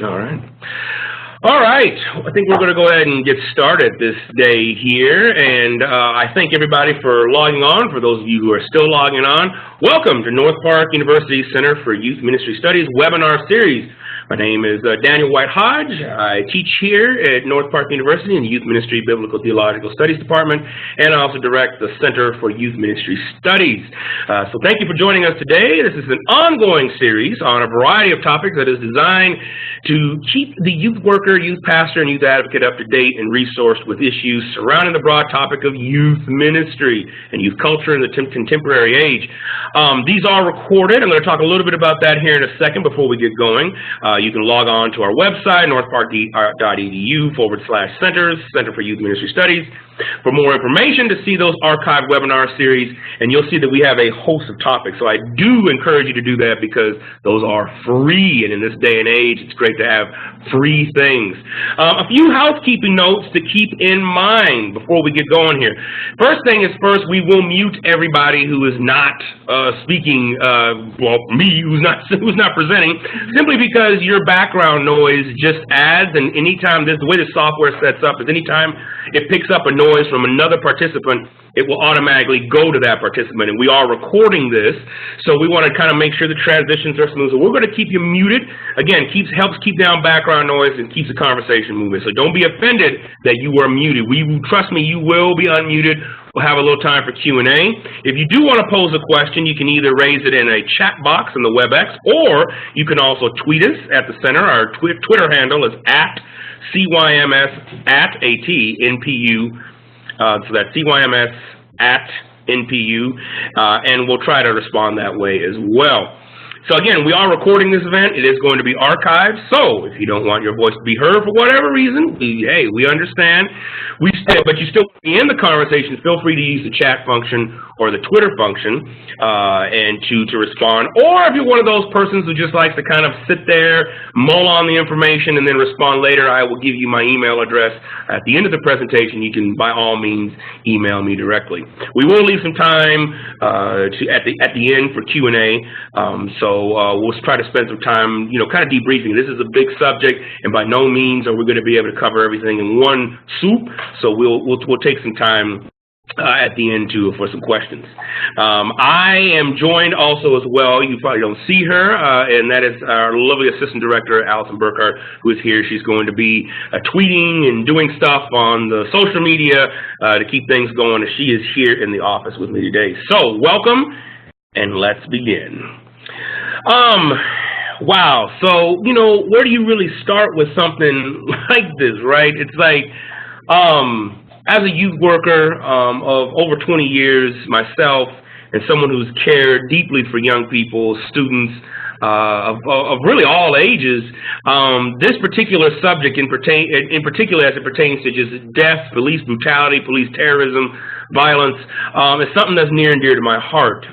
All right. All right. I think we're going to go ahead and get started this day here. And I thank everybody for logging on. For those of you who are still logging on, welcome to North Park University Center for Youth Ministry Studies webinar series. My name is Daniel White Hodge. I teach here at North Park University in the Youth Ministry Biblical Theological Studies Department, and I also direct the Center for Youth Ministry Studies. So thank you for joining us today. This is an ongoing series on a variety of topics that is designed to keep the youth worker, youth pastor, and youth advocate up to date and resourced with issues surrounding the broad topic of youth ministry and youth culture in the contemporary age. These are recorded. I'm going to talk a little bit about that here in a second before we get going. You can log on to our website, northpark.edu/centers, Center for Youth Ministry Studies, for more information to see those archived webinar series, and you'll see that we have a host of topics. So I do encourage you to do that because those are free, and in this day and age, it's great to have free things. A few housekeeping notes to keep in mind before we get going here. First thing is first, we will mute everybody who is not speaking, well, me who's not presenting, simply because your background noise just adds, and anytime the way the software sets up is anytime it picks up a noise from another participant, it will automatically go to that participant. And we are recording this, so we want to kind of make sure the transitions are smooth. So we're going to keep you muted. Again, helps keep down background noise and keeps the conversation moving. So don't be offended that you were muted. Trust me, you will be unmuted. We'll have a little time for Q&A. If you do want to pose a question, you can either raise it in a chat box in the WebEx, or you can also tweet us at the center. Our Twitter handle is @CYMS@AT-NPU. So that's CYMS@NPU, and we'll try to respond that way as well. So again, we are recording this event. It is going to be archived, so if you don't want your voice to be heard for whatever reason, hey, we understand. But you still want to be in the conversation. Feel free to use the chat function or the Twitter function and to respond. Or if you're one of those persons who just likes to kind of sit there, mull on the information, and then respond later, I will give you my email address at the end of the presentation. You can, by all means, email me directly. We will leave some time at the end for Q&A. So we'll try to spend some time, kind of debriefing. This is a big subject, and by no means are we going to be able to cover everything in one swoop. So we'll take some time at the end for some questions. I am joined also as well. You probably don't see her, and that is our lovely assistant director, Allison Burkhart, who is here. She's going to be tweeting and doing stuff on the social media to keep things going. And she is here in the office with me today. So welcome, and let's begin. Wow. So, where do you really start with something like this, right? It's like, as a youth worker of over 20 years myself, and someone who's cared deeply for young people, students of really all ages, this particular subject in particular as it pertains to just death, police brutality, police terrorism, violence, is something that's near and dear to my heart.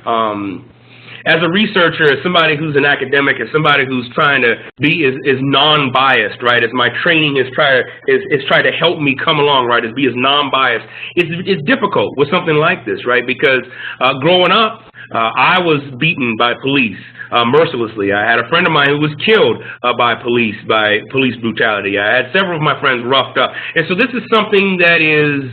As a researcher, as somebody who's an academic, as somebody who's trying to be is non-biased, right? As my training is trying to help me come along, right? As be as non-biased. It's difficult with something like this, right? Because growing up, I was beaten by police mercilessly. I had a friend of mine who was killed by police brutality. I had several of my friends roughed up, and so this is something that is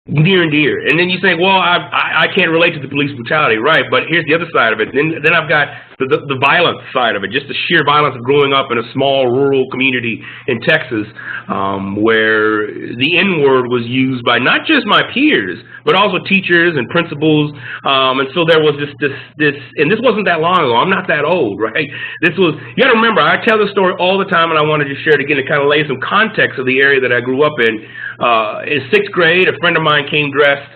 near and dear. And then you think, well, I can't relate to the police brutality, right? But here's the other side of it. Then I've got the violence side of it, just the sheer violence of growing up in a small rural community in Texas, where the N-word was used by not just my peers, but also teachers and principals. And so there was this, and this wasn't that long ago. I'm not that old, right? You got to remember, I tell this story all the time, and I want to just share it again to kind of lay some context of the area that I grew up in. In 6th grade, a friend of mine came dressed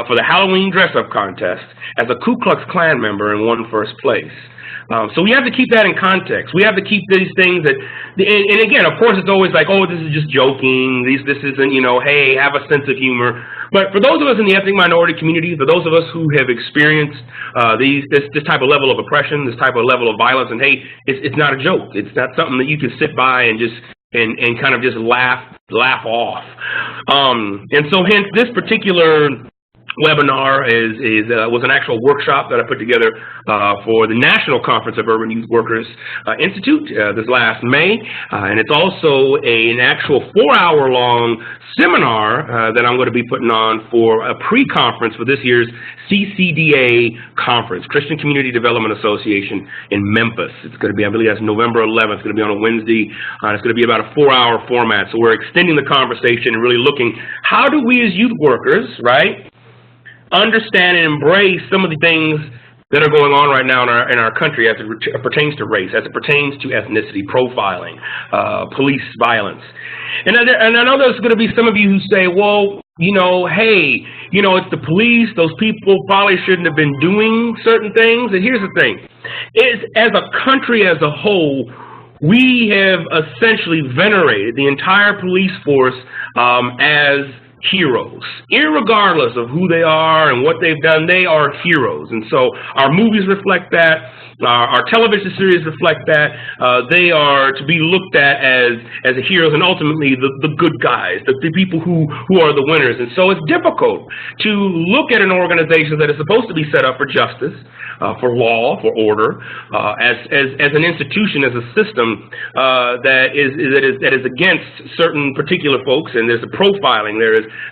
for the Halloween dress-up contest as a Ku Klux Klan member and won first place. So we have to keep that in context. We have to keep these things and again, of course, it's always like, oh, this is just joking. This isn't, hey, have a sense of humor. But for those of us in the ethnic minority community, for those of us who have experienced this type of level of oppression, this type of level of violence and hate, it's not a joke. It's not something that you can sit by and just and kind of just laugh off. And so hence this particular webinar was an actual workshop that I put together for the National Conference of Urban Youth Workers Institute this last May, and it's also an actual 4-hour-long seminar that I'm going to be putting on for a pre-conference for this year's CCDA conference, Christian Community Development Association in Memphis. It's going to be, I believe that's November 11th. It's going to be on a Wednesday. It's going to be about a 4-hour format. So we're extending the conversation and really looking, how do we as youth workers, right, understand and embrace some of the things that are going on right now in our country as it pertains to race, as it pertains to ethnicity, profiling, police violence. And I know there's going to be some of you who say, well, hey, it's the police. Those people probably shouldn't have been doing certain things. And here's the thing. As a country as a whole, we have essentially venerated the entire police force as heroes. Irregardless of who they are and what they've done, they are heroes. And so our movies reflect that. Our television series reflect that. They are to be looked at as heroes and ultimately the good guys, the people who are the winners. And so it's difficult to look at an organization that is supposed to be set up for justice, for law, for order, as an institution, as a system that is against certain particular folks, and there's a profiling.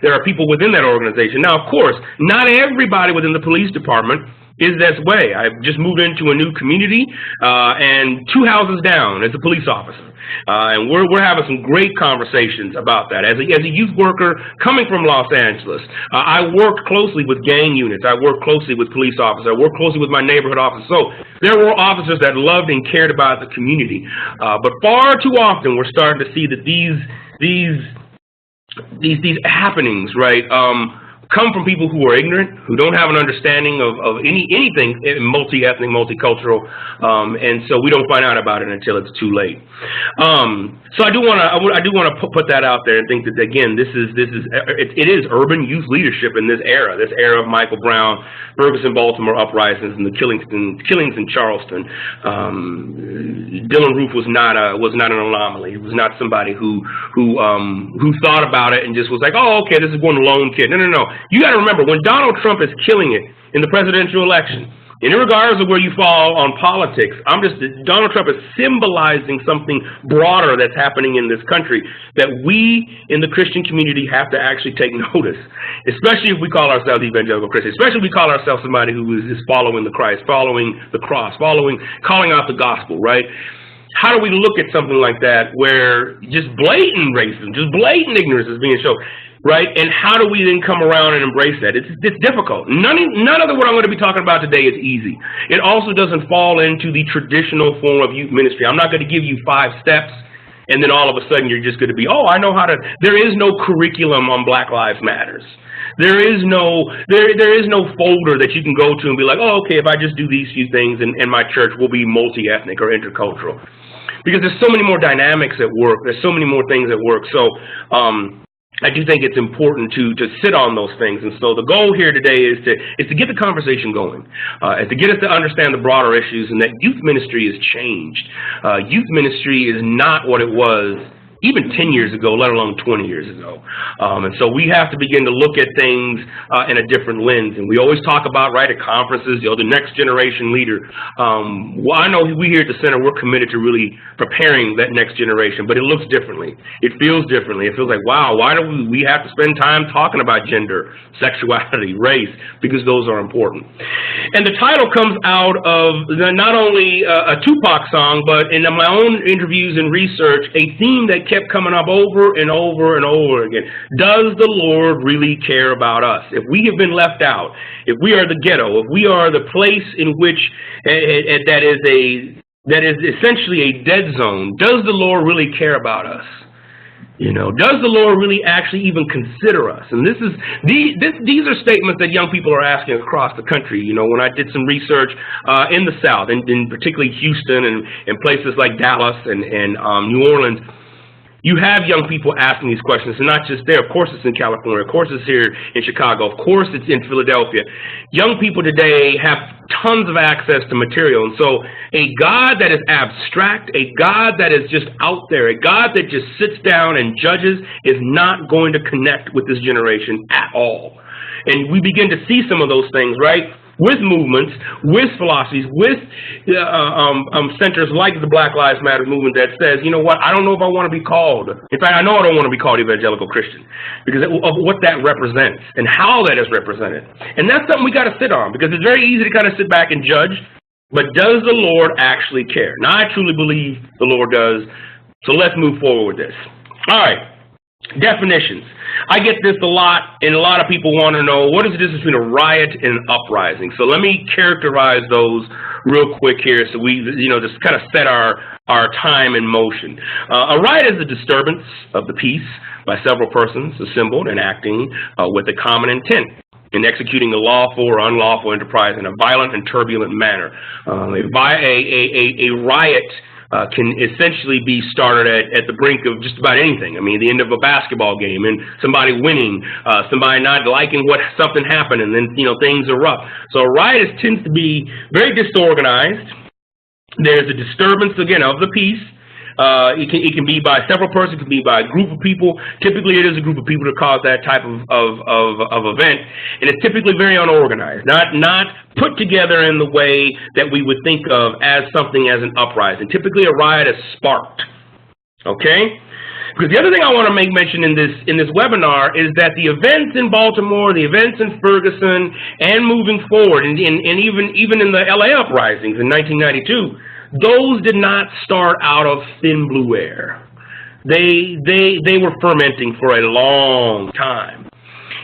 There are people within that organization. Now, of course, not everybody within the police department is this way. I've just moved into a new community, and 2 houses down is a police officer. And we're having some great conversations about that. As a youth worker coming from Los Angeles, I worked closely with gang units. I worked closely with police officers. I worked closely with my neighborhood officers. So there were officers that loved and cared about the community. But far too often, we're starting to see that these happenings, right, come from people who are ignorant, who don't have an understanding of anything multi-ethnic, multicultural, and so we don't find out about it until it's too late. So I do want to put that out there and think that, again, it is urban youth leadership in this era of Michael Brown, Ferguson, Baltimore uprisings, and the killings in Charleston. Dylan Roof was not an anomaly. He was not somebody who thought about it and just was like, oh, okay, this is one lone kid. No. You got to remember, when Donald Trump is killing it in the presidential election, and regardless of where you fall on politics, Donald Trump is symbolizing something broader that's happening in this country that we in the Christian community have to actually take notice, especially if we call ourselves evangelical Christians, especially if we call ourselves somebody who is following the Christ, following the cross, calling out the gospel, right? How do we look at something like that where just blatant racism, just blatant ignorance is being shown? Right? And how do we then come around and embrace that? It's difficult. None of what I'm going to be talking about today is easy. It also doesn't fall into the traditional form of youth ministry. I'm not going to give you 5 steps and then all of a sudden you're just going to be, oh, I know how to. There is no curriculum on Black Lives Matters. There is no folder that you can go to and be like, oh, okay, if I just do these few things and my church will be multi-ethnic or intercultural. Because there's so many more dynamics at work. There's so many more things at work. So, I do think it's important to sit on those things, and so the goal here today is to get the conversation going, and to get us to understand the broader issues, and that youth ministry has changed. Youth ministry is not what it was even 10 years ago, let alone 20 years ago. And so we have to begin to look at things in a different lens. And we always talk about, right, at conferences, the next generation leader. Well, I know we here at the center, we're committed to really preparing that next generation, but it looks differently. It feels differently. It feels like, wow, why do we have to spend time talking about gender, sexuality, race, because those are important. And the title comes out of not only a Tupac song, but in my own interviews and research, a theme that kept coming up over and over and over again. Does the Lord really care about us? If we have been left out, if we are the ghetto, if we are the place in which that is essentially a dead zone, does the Lord really care about us? Does the Lord really actually even consider us? And these are statements that young people are asking across the country. When I did some research in the South, and particularly Houston and places like Dallas and New Orleans, you have young people asking these questions, and not just there. Of course, it's in California. Of course, it's here in Chicago. Of course, it's in Philadelphia. Young people today have tons of access to material, and so a God that is abstract, a God that is just out there, a God that just sits down and judges is not going to connect with this generation at all. And we begin to see some of those things, right? With movements, with philosophies, with centers like the Black Lives Matter movement that says, you know what, I don't know if I want to be called. In fact, I know I don't want to be called evangelical Christian because of what that represents and how that is represented. And that's something we got to sit on, because it's very easy to kind of sit back and judge, but does the Lord actually care? Now, I truly believe the Lord does, so let's move forward with this. All right, definitions. I get this a lot, and a lot of people want to know, what is the difference between a riot and an uprising? So let me characterize those real quick here so we, just kind of set our time in motion. A riot is a disturbance of the peace by several persons assembled and acting with a common intent in executing a lawful or unlawful enterprise in a violent and turbulent manner. A riot can essentially be started at the brink of just about anything. I mean, the end of a basketball game and somebody winning, somebody not liking what something happened, and then, things erupt. So a riot tends to be very disorganized. There's a disturbance, again, of the peace. It can be by several persons, it can be by a group of people. Typically, it is a group of people that cause that type of event, and it's typically very unorganized, not put together in the way that we would think of as something as an uprising. Typically, a riot is sparked. Okay? Because the other thing I want to make mention in this webinar is that the events in Baltimore, the events in Ferguson, and moving forward, and even in the LA uprisings in 1992. Those did not start out of thin blue air. They were fermenting for a long time.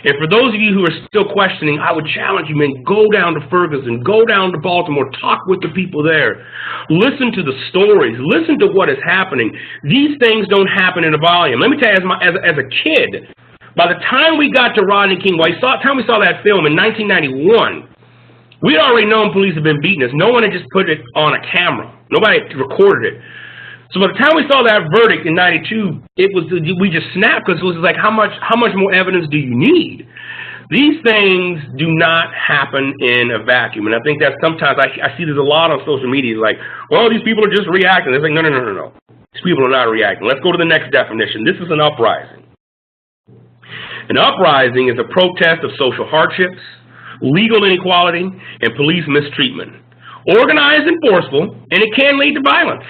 And for those of you who are still questioning, I would challenge you, man, go down to Ferguson, go down to Baltimore, talk with the people there. Listen to the stories. Listen to what is happening. These things don't happen in a volume. Let me tell you, as a kid, by the time we got to Rodney King, by the time we saw that film in 1991, we'd already known police had been beating us. No one had just put it on a camera. Nobody had recorded it. So by the time we saw that verdict in 92, we just snapped, because it was like, how much more evidence do you need? These things do not happen in a vacuum. And I think that sometimes I see there's a lot on social media like, well, these people are just reacting. It's like, no. These people are not reacting. Let's go to the next definition. This is an uprising. An uprising is a protest of social hardships, legal inequality, and police mistreatment. Organized and forceful, and it can lead to violence.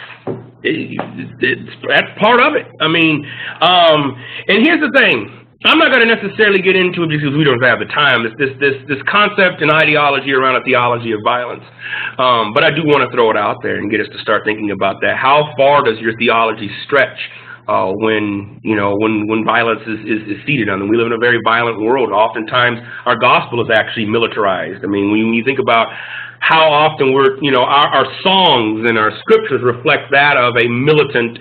That's part of it. I mean, and here's the thing. I'm not going to necessarily get into it because we don't have the time. This concept and ideology around a theology of violence. But I do want to throw it out there and get us to start thinking about that. How far does your theology stretch when violence is seated on them? We live in a very violent world. Oftentimes, our gospel is actually militarized. I mean, when you think about how often our songs and our scriptures reflect that of a militant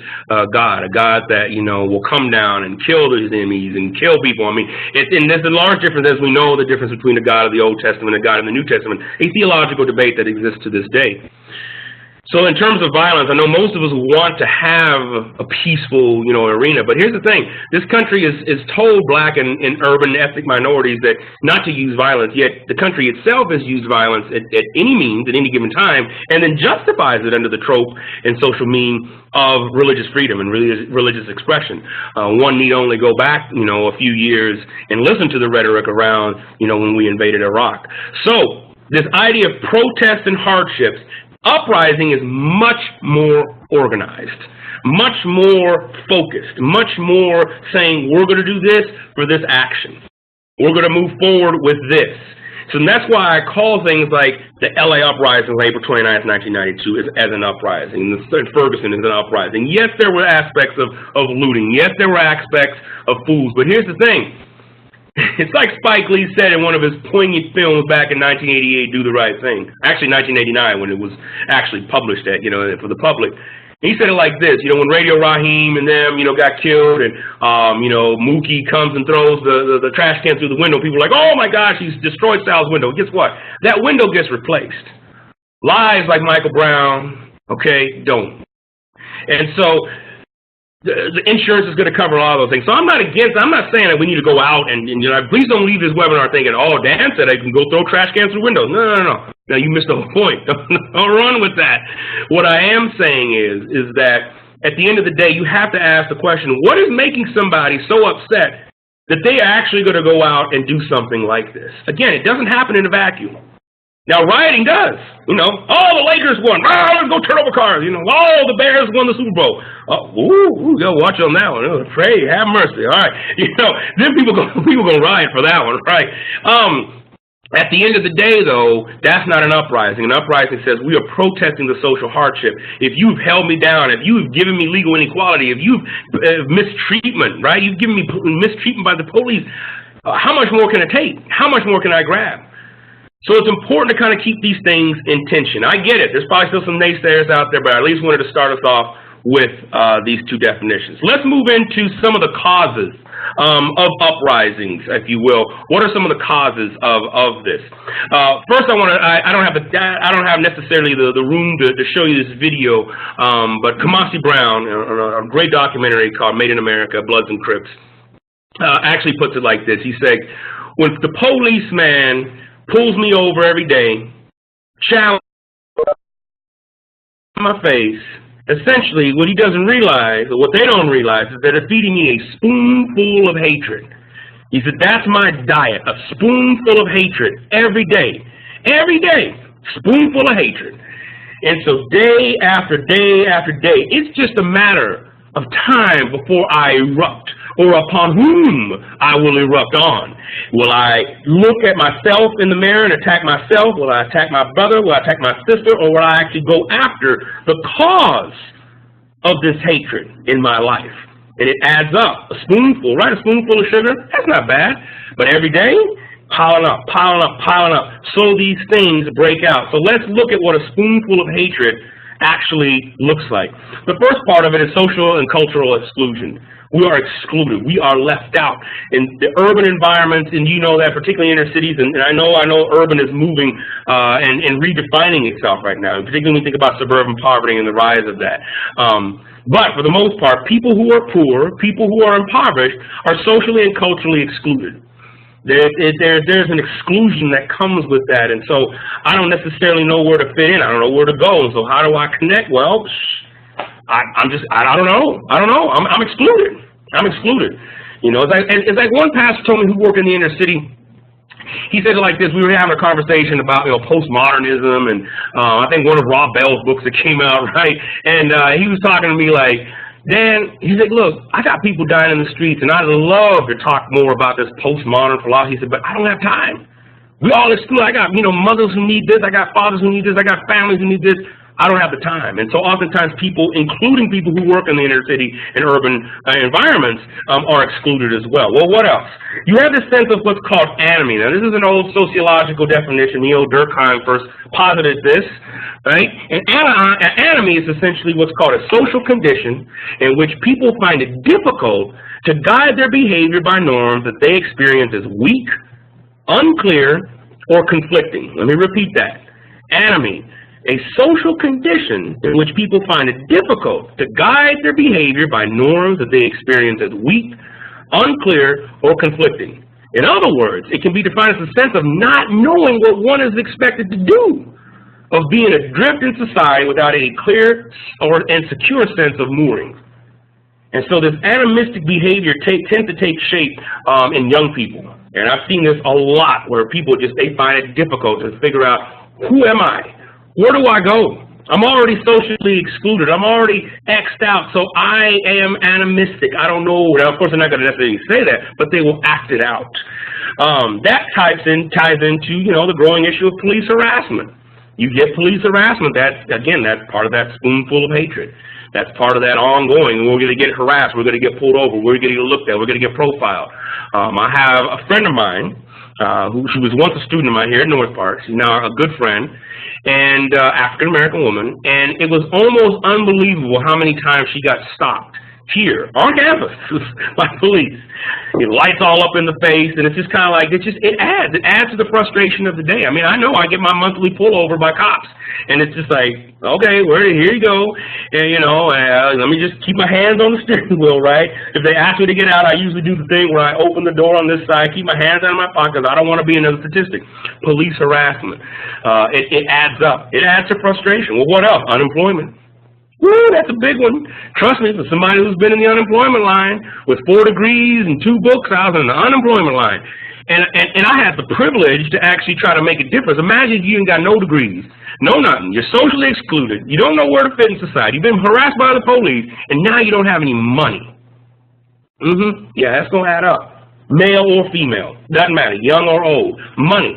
God, a God that, will come down and kill his enemies and kill people. I mean, and there's a large difference, as we know, the difference between the God of the Old Testament and the God of the New Testament, a theological debate that exists to this day. So in terms of violence, I know most of us want to have a peaceful, arena, but here's the thing. This country is told black and urban ethnic minorities that not to use violence, yet the country itself has used violence at any means, at any given time, and then justifies it under the trope and social meme of religious freedom and religious expression. One need only go back, a few years and listen to the rhetoric around, when we invaded Iraq. So this idea of protests and hardships, uprising is much more organized, much more focused, much more saying we're going to do this for this action. We're going to move forward with this. So that's why I call things like the LA uprising of April 29th, 1992 as an uprising. The Ferguson is an uprising. Yes, there were aspects of looting. Yes, there were aspects of fools. But here's the thing. It's like Spike Lee said in one of his poignant films back in 1988, Do the Right Thing. Actually, 1989, when it was actually published for the public. He said it like this, when Radio Raheem and them, got killed, and, Mookie comes and throws the trash can through the window, people are like, oh my gosh, he's destroyed Sal's window. Guess what? That window gets replaced. Lies like Michael Brown, okay, don't. And so, the insurance is going to cover all those things. So I'm not saying that we need to go out and please don't leave this webinar thinking, oh, Dan said I can go throw trash cans through windows. No. Now you missed the whole point. Don't run with that. What I am saying is that at the end of the day, you have to ask the question, what is making somebody so upset that they are actually going to go out and do something like this. Again, it doesn't happen in a vacuum. Now, rioting does. You know, oh, the Lakers won. Oh, let's go turn over cars. You know, oh, the Bears won the Super Bowl. Oh, ooh, yo, watch on that one. Oh, pray, have mercy. All right. You know, then people gonna riot for that one, right? At the end of the day, though, that's not an uprising. An uprising says we are protesting the social hardship. If you've held me down, if you've given me legal inequality, if you've mistreatment, right? You've given me mistreatment by the police, how much more can I take? How much more can I grab? So it's important to kind of keep these things in tension. I get it. There's probably still some naysayers out there, but I at least wanted to start us off with these two definitions. Let's move into some of the causes of uprisings, if you will. What are some of the causes of this? First, I don't have necessarily the room to show you this video, but Kamasi Brown, a great documentary called Made in America, Bloods and Crips, actually puts it like this. He said, when the policeman pulls me over every day, challenges my face, essentially what he doesn't realize, or what they don't realize, is that they're feeding me a spoonful of hatred. He said, that's my diet, a spoonful of hatred every day. Every day, spoonful of hatred. And so day after day after day, it's just a matter of time before I erupt, or upon whom I will erupt on. Will I look at myself in the mirror and attack myself? Will I attack my brother? Will I attack my sister? Or will I actually go after the cause of this hatred in my life? And it adds up. A spoonful, right? A spoonful of sugar, that's not bad. But every day, piling up, piling up, piling up. So these things break out. So let's look at what a spoonful of hatred actually looks like. The first part of it is social and cultural exclusion. We are excluded. We are left out. In the urban environments, and you know that, particularly inner cities, and I know urban is moving and redefining itself right now, particularly when we think about suburban poverty and the rise of that. But for the most part, people who are poor, people who are impoverished, are socially and culturally excluded. There's an exclusion that comes with that, and so I don't necessarily know where to fit in. I don't know where to go, and so how do I connect? Well, I don't know. I'm excluded. I'm excluded. You know, it's like one pastor told me who worked in the inner city. He said it like this. We were having a conversation about, postmodernism, and I think one of Rob Bell's books that came out, right? And he was talking to me like, Dan, he's like, look, I got people dying in the streets, and I'd love to talk more about this postmodern philosophy. He said, but I don't have time. We all exclude. I got, mothers who need this. I got fathers who need this. I got families who need this. I don't have the time. And so oftentimes people, including people who work in the inner city and urban environments, are excluded as well. Well, what else? You have this sense of what's called anomie. Now, this is an old sociological definition. Neil Durkheim first posited this, right? And anomie is essentially what's called a social condition in which people find it difficult to guide their behavior by norms that they experience as weak, unclear, or conflicting. Let me repeat that. Anomie. A social condition in which people find it difficult to guide their behavior by norms that they experience as weak, unclear, or conflicting. In other words, it can be defined as a sense of not knowing what one is expected to do, of being adrift in society without any clear and secure sense of mooring. And so this animistic behavior tends to take shape in young people. And I've seen this a lot where people they find it difficult to figure out, who am I? Where do I go? I'm already socially excluded. I'm already X'd out, so I am animistic. I don't know. Now, of course, they're not going to necessarily say that, but they will act it out. That ties into, the growing issue of police harassment. You get police harassment. That's part of that spoonful of hatred. That's part of that ongoing. We're going to get harassed. We're going to get pulled over. We're going to get looked at. We're going to get profiled. I have a friend of mine she was once a student of mine here at North Park. She's now a good friend, and African-American woman, and it was almost unbelievable how many times she got stopped here on campus by police. Lights all up in the face, and it's just kind of like, it adds to the frustration of the day. I mean, I know I get my monthly pullover by cops, and it's just like, okay, here you go, and let me just keep my hands on the steering wheel, right? If they ask me to get out, I usually do the thing where I open the door on this side, keep my hands out of my pockets. I don't want to be another statistic. Police harassment, it adds up. It adds to frustration. Well, what else? Unemployment. Woo, that's a big one. Trust me, for somebody who's been in the unemployment line with 4 degrees and 2 books, I was in the unemployment line. And I had the privilege to actually try to make a difference. Imagine if you ain't got no degrees, no nothing. You're socially excluded. You don't know where to fit in society. You've been harassed by the police, and now you don't have any money. Yeah, that's going to add up. Male or female, doesn't matter, young or old, money.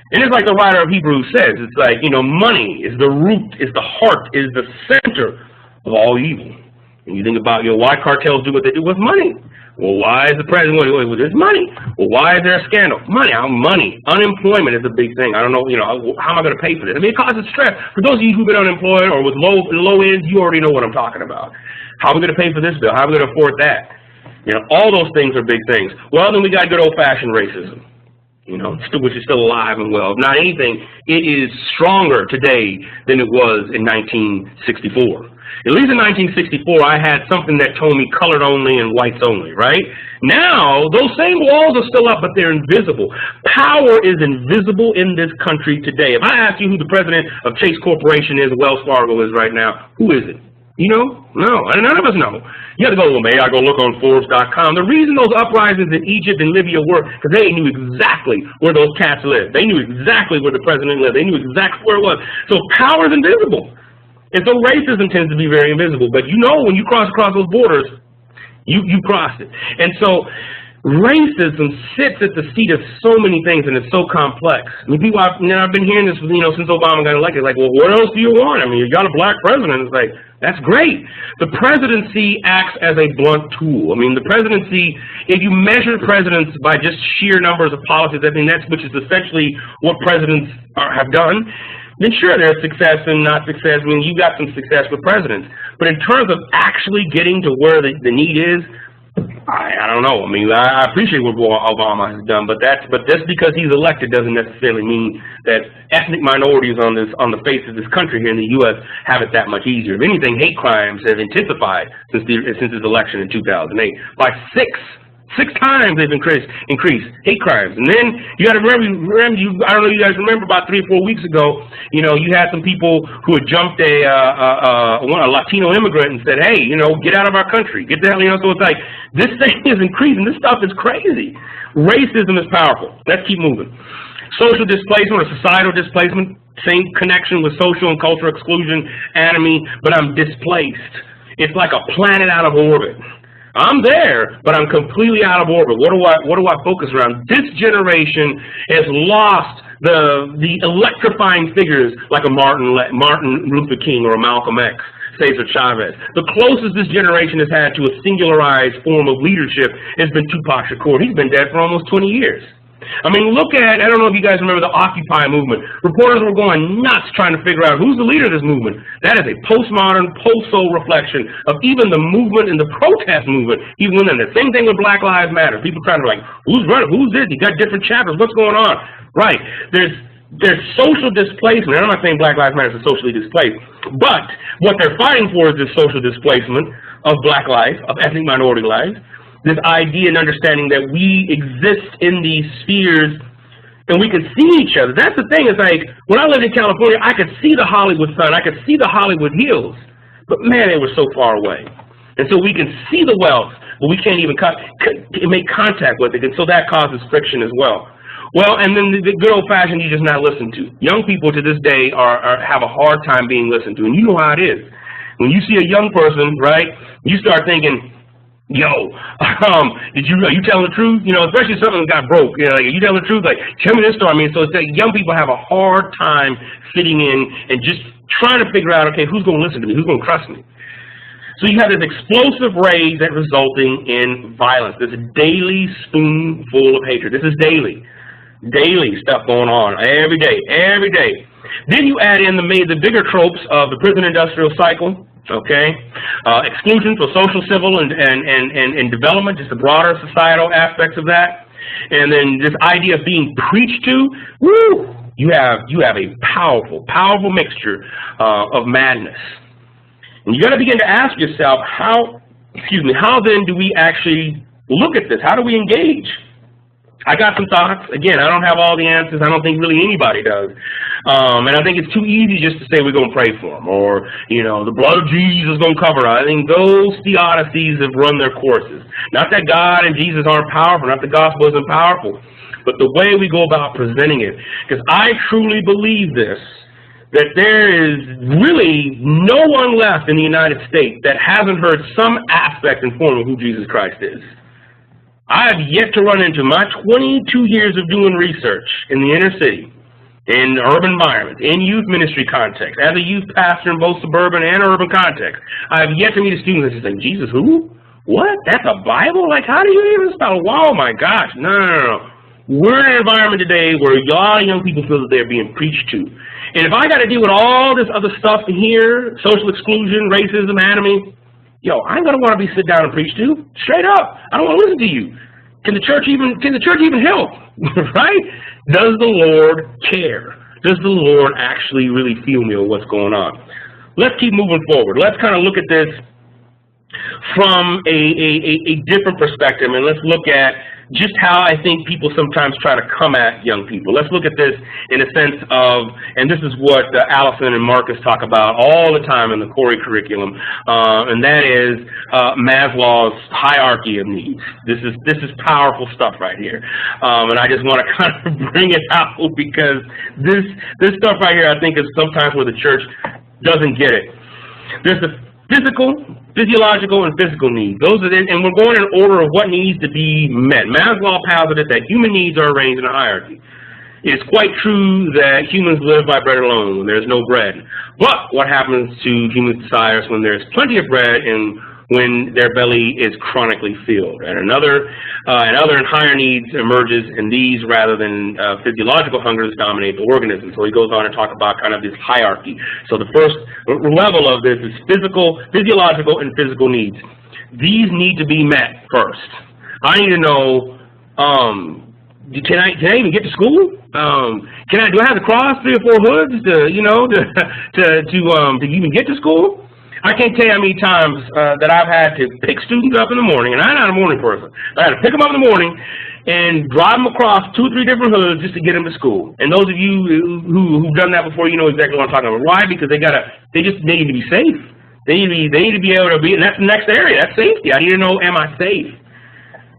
And it's like the writer of Hebrews says, it's like, money is the root, is the heart, is the center of all evil. And you think about, why cartels do what they do with money. Well, why is the president, well, there's money. Well, why is there a scandal? Money. Unemployment is a big thing. I don't know, how am I going to pay for this? I mean, it causes stress. For those of you who've been unemployed or with low ends, you already know what I'm talking about. How are we going to pay for this bill? How are we going to afford that? All those things are big things. Well, then we got good old-fashioned racism, which is still alive and well. If not anything, it is stronger today than it was in 1964. At least in 1964, I had something that told me colored only and whites only, right? Now, those same walls are still up, but they're invisible. Power is invisible in this country today. If I ask you who the president of Chase Corporation is, Wells Fargo is right now, who is it? No, none of us know. You have to go, I go look on Forbes.com. The reason those uprisings in Egypt and Libya were because they knew exactly where those cats lived. They knew exactly where the president lived. They knew exactly where it was. So power is invisible. And so racism tends to be very invisible. But when you cross those borders, you crossed it. And so racism sits at the seat of so many things, and it's so complex. I mean, people, I've been hearing this, since Obama got elected. Like, well, what else do you want? I mean, you got a black president. It's like, that's great. The presidency acts as a blunt tool. I mean, the presidency, if you measure presidents by just sheer numbers of policies, which is essentially what presidents have done, then sure, there's success and not success. I mean, you got some success with presidents. But in terms of actually getting to where the need is, I don't know. I mean, I appreciate what Obama has done, but just because he's elected doesn't necessarily mean that ethnic minorities on the face of this country here in the U.S. have it that much easier. If anything, hate crimes have intensified since his election in 2008 by 6 times they've increased hate crimes. And then you got to remember, I don't know if you guys remember about 3 or 4 weeks ago, you had some people who had jumped a Latino immigrant and said, hey, get out of our country, get the hell, so it's like, this thing is increasing, this stuff is crazy. Racism is powerful. Let's keep moving. Social displacement or societal displacement, same connection with social and cultural exclusion, enemy, but I'm displaced. It's like a planet out of orbit. I'm there, but I'm completely out of orbit. What do I focus around? This generation has lost the electrifying figures like a Martin Luther King or a Malcolm X, Cesar Chavez. The closest this generation has had to a singularized form of leadership has been Tupac Shakur. He's been dead for almost 20 years. I mean, look at, I don't know if you guys remember the Occupy movement. Reporters were going nuts trying to figure out who's the leader of this movement. That is a postmodern, post-soul reflection of even the movement and the protest movement. Even when the same thing with Black Lives Matter. People trying to like, who's running? Who's this? You got different chapters. What's going on? Right. There's social displacement. I'm not saying Black Lives Matter is socially displaced, but what they're fighting for is this social displacement of black life, of ethnic minority life. This idea and understanding that we exist in these spheres and we can see each other. That's the thing. It's like, when I lived in California, I could see the Hollywood sun. I could see the Hollywood hills. But, man, they were so far away. And so we can see the wealth, but we can't even make contact with it. And so that causes friction as well. Well, and then the good old-fashioned, you just not listen to. Young people to this day have a hard time being listened to. And you know how it is. When you see a young person, right, you start thinking, yo, are you telling the truth? Especially if something got broke. Like, are you telling the truth? Like, tell me this story. I mean, so it's like young people have a hard time fitting in and just trying to figure out, okay, who's going to listen to me? Who's going to trust me? So you have this explosive rage that resulting in violence. This daily spoonful of hatred. This is daily stuff going on every day. Then you add in the bigger tropes of the prison industrial cycle. Okay, exclusion for social, civil, and development, just the broader societal aspects of that, and then this idea of being preached to. Woo! You have a powerful mixture of madness, and you got to begin to ask yourself how then do we actually look at this? How do we engage? I got some thoughts. Again, I don't have all the answers. I don't think really anybody does. And I think it's too easy just to say we're going to pray for them or, the blood of Jesus is going to cover us. I think those theodicies have run their courses. Not that God and Jesus aren't powerful, not that the gospel isn't powerful, but the way we go about presenting it. Because I truly believe this, that there is really no one left in the United States that hasn't heard some aspect and form of who Jesus Christ is. I have yet to run into my 22 years of doing research in the inner city, in urban environments, in youth ministry context, as a youth pastor in both suburban and urban context. I have yet to meet a student that's just like, Jesus who? What? That's a Bible? Like, how do you even spell it? Oh my gosh, no. We're in an environment today where a lot of young people feel that they're being preached to. And if I got to deal with all this other stuff in here, social exclusion, racism, anatomy, I ain't gonna want to be sit down and preached to. Straight up, I don't want to listen to you. Can the church even help? Right? Does the Lord care? Does the Lord actually really feel me or what's going on? Let's keep moving forward. Let's kind of look at this from a different perspective, and let's look at just how I think people sometimes try to come at young people. Let's look at this in a sense of, and this is what Allison and Marcus talk about all the time in the Corey curriculum, and that is Maslow's hierarchy of needs. This is powerful stuff right here, and I just want to kind of bring it out because this stuff right here I think is sometimes where the church doesn't get it. There's the physical, physiological, and physical needs. Those are and we're going in order of what needs to be met. Maslow posited that human needs are arranged in a hierarchy. It is quite true that humans live by bread alone when there's no bread. But what happens to human desires when there's plenty of bread and when their belly is chronically filled? And another and higher needs emerges, and these, rather than physiological hungers, dominate the organism. So he goes on to talk about kind of this hierarchy. So the first level of this is physiological and physical needs. These need to be met first. I need to know, can I even get to school? Do I have to cross 3 or 4 hoods to even get to school? I can't tell you how many times that I've had to pick students up in the morning, and I'm not a morning person. I had to pick them up in the morning and drive them across 2 or 3 different hoods just to get them to school. And those of you who've done that before, you know exactly what I'm talking about. Why? Because they need to be safe. They need to be able to be, and that's the next area. That's safety. I need to know, am I safe?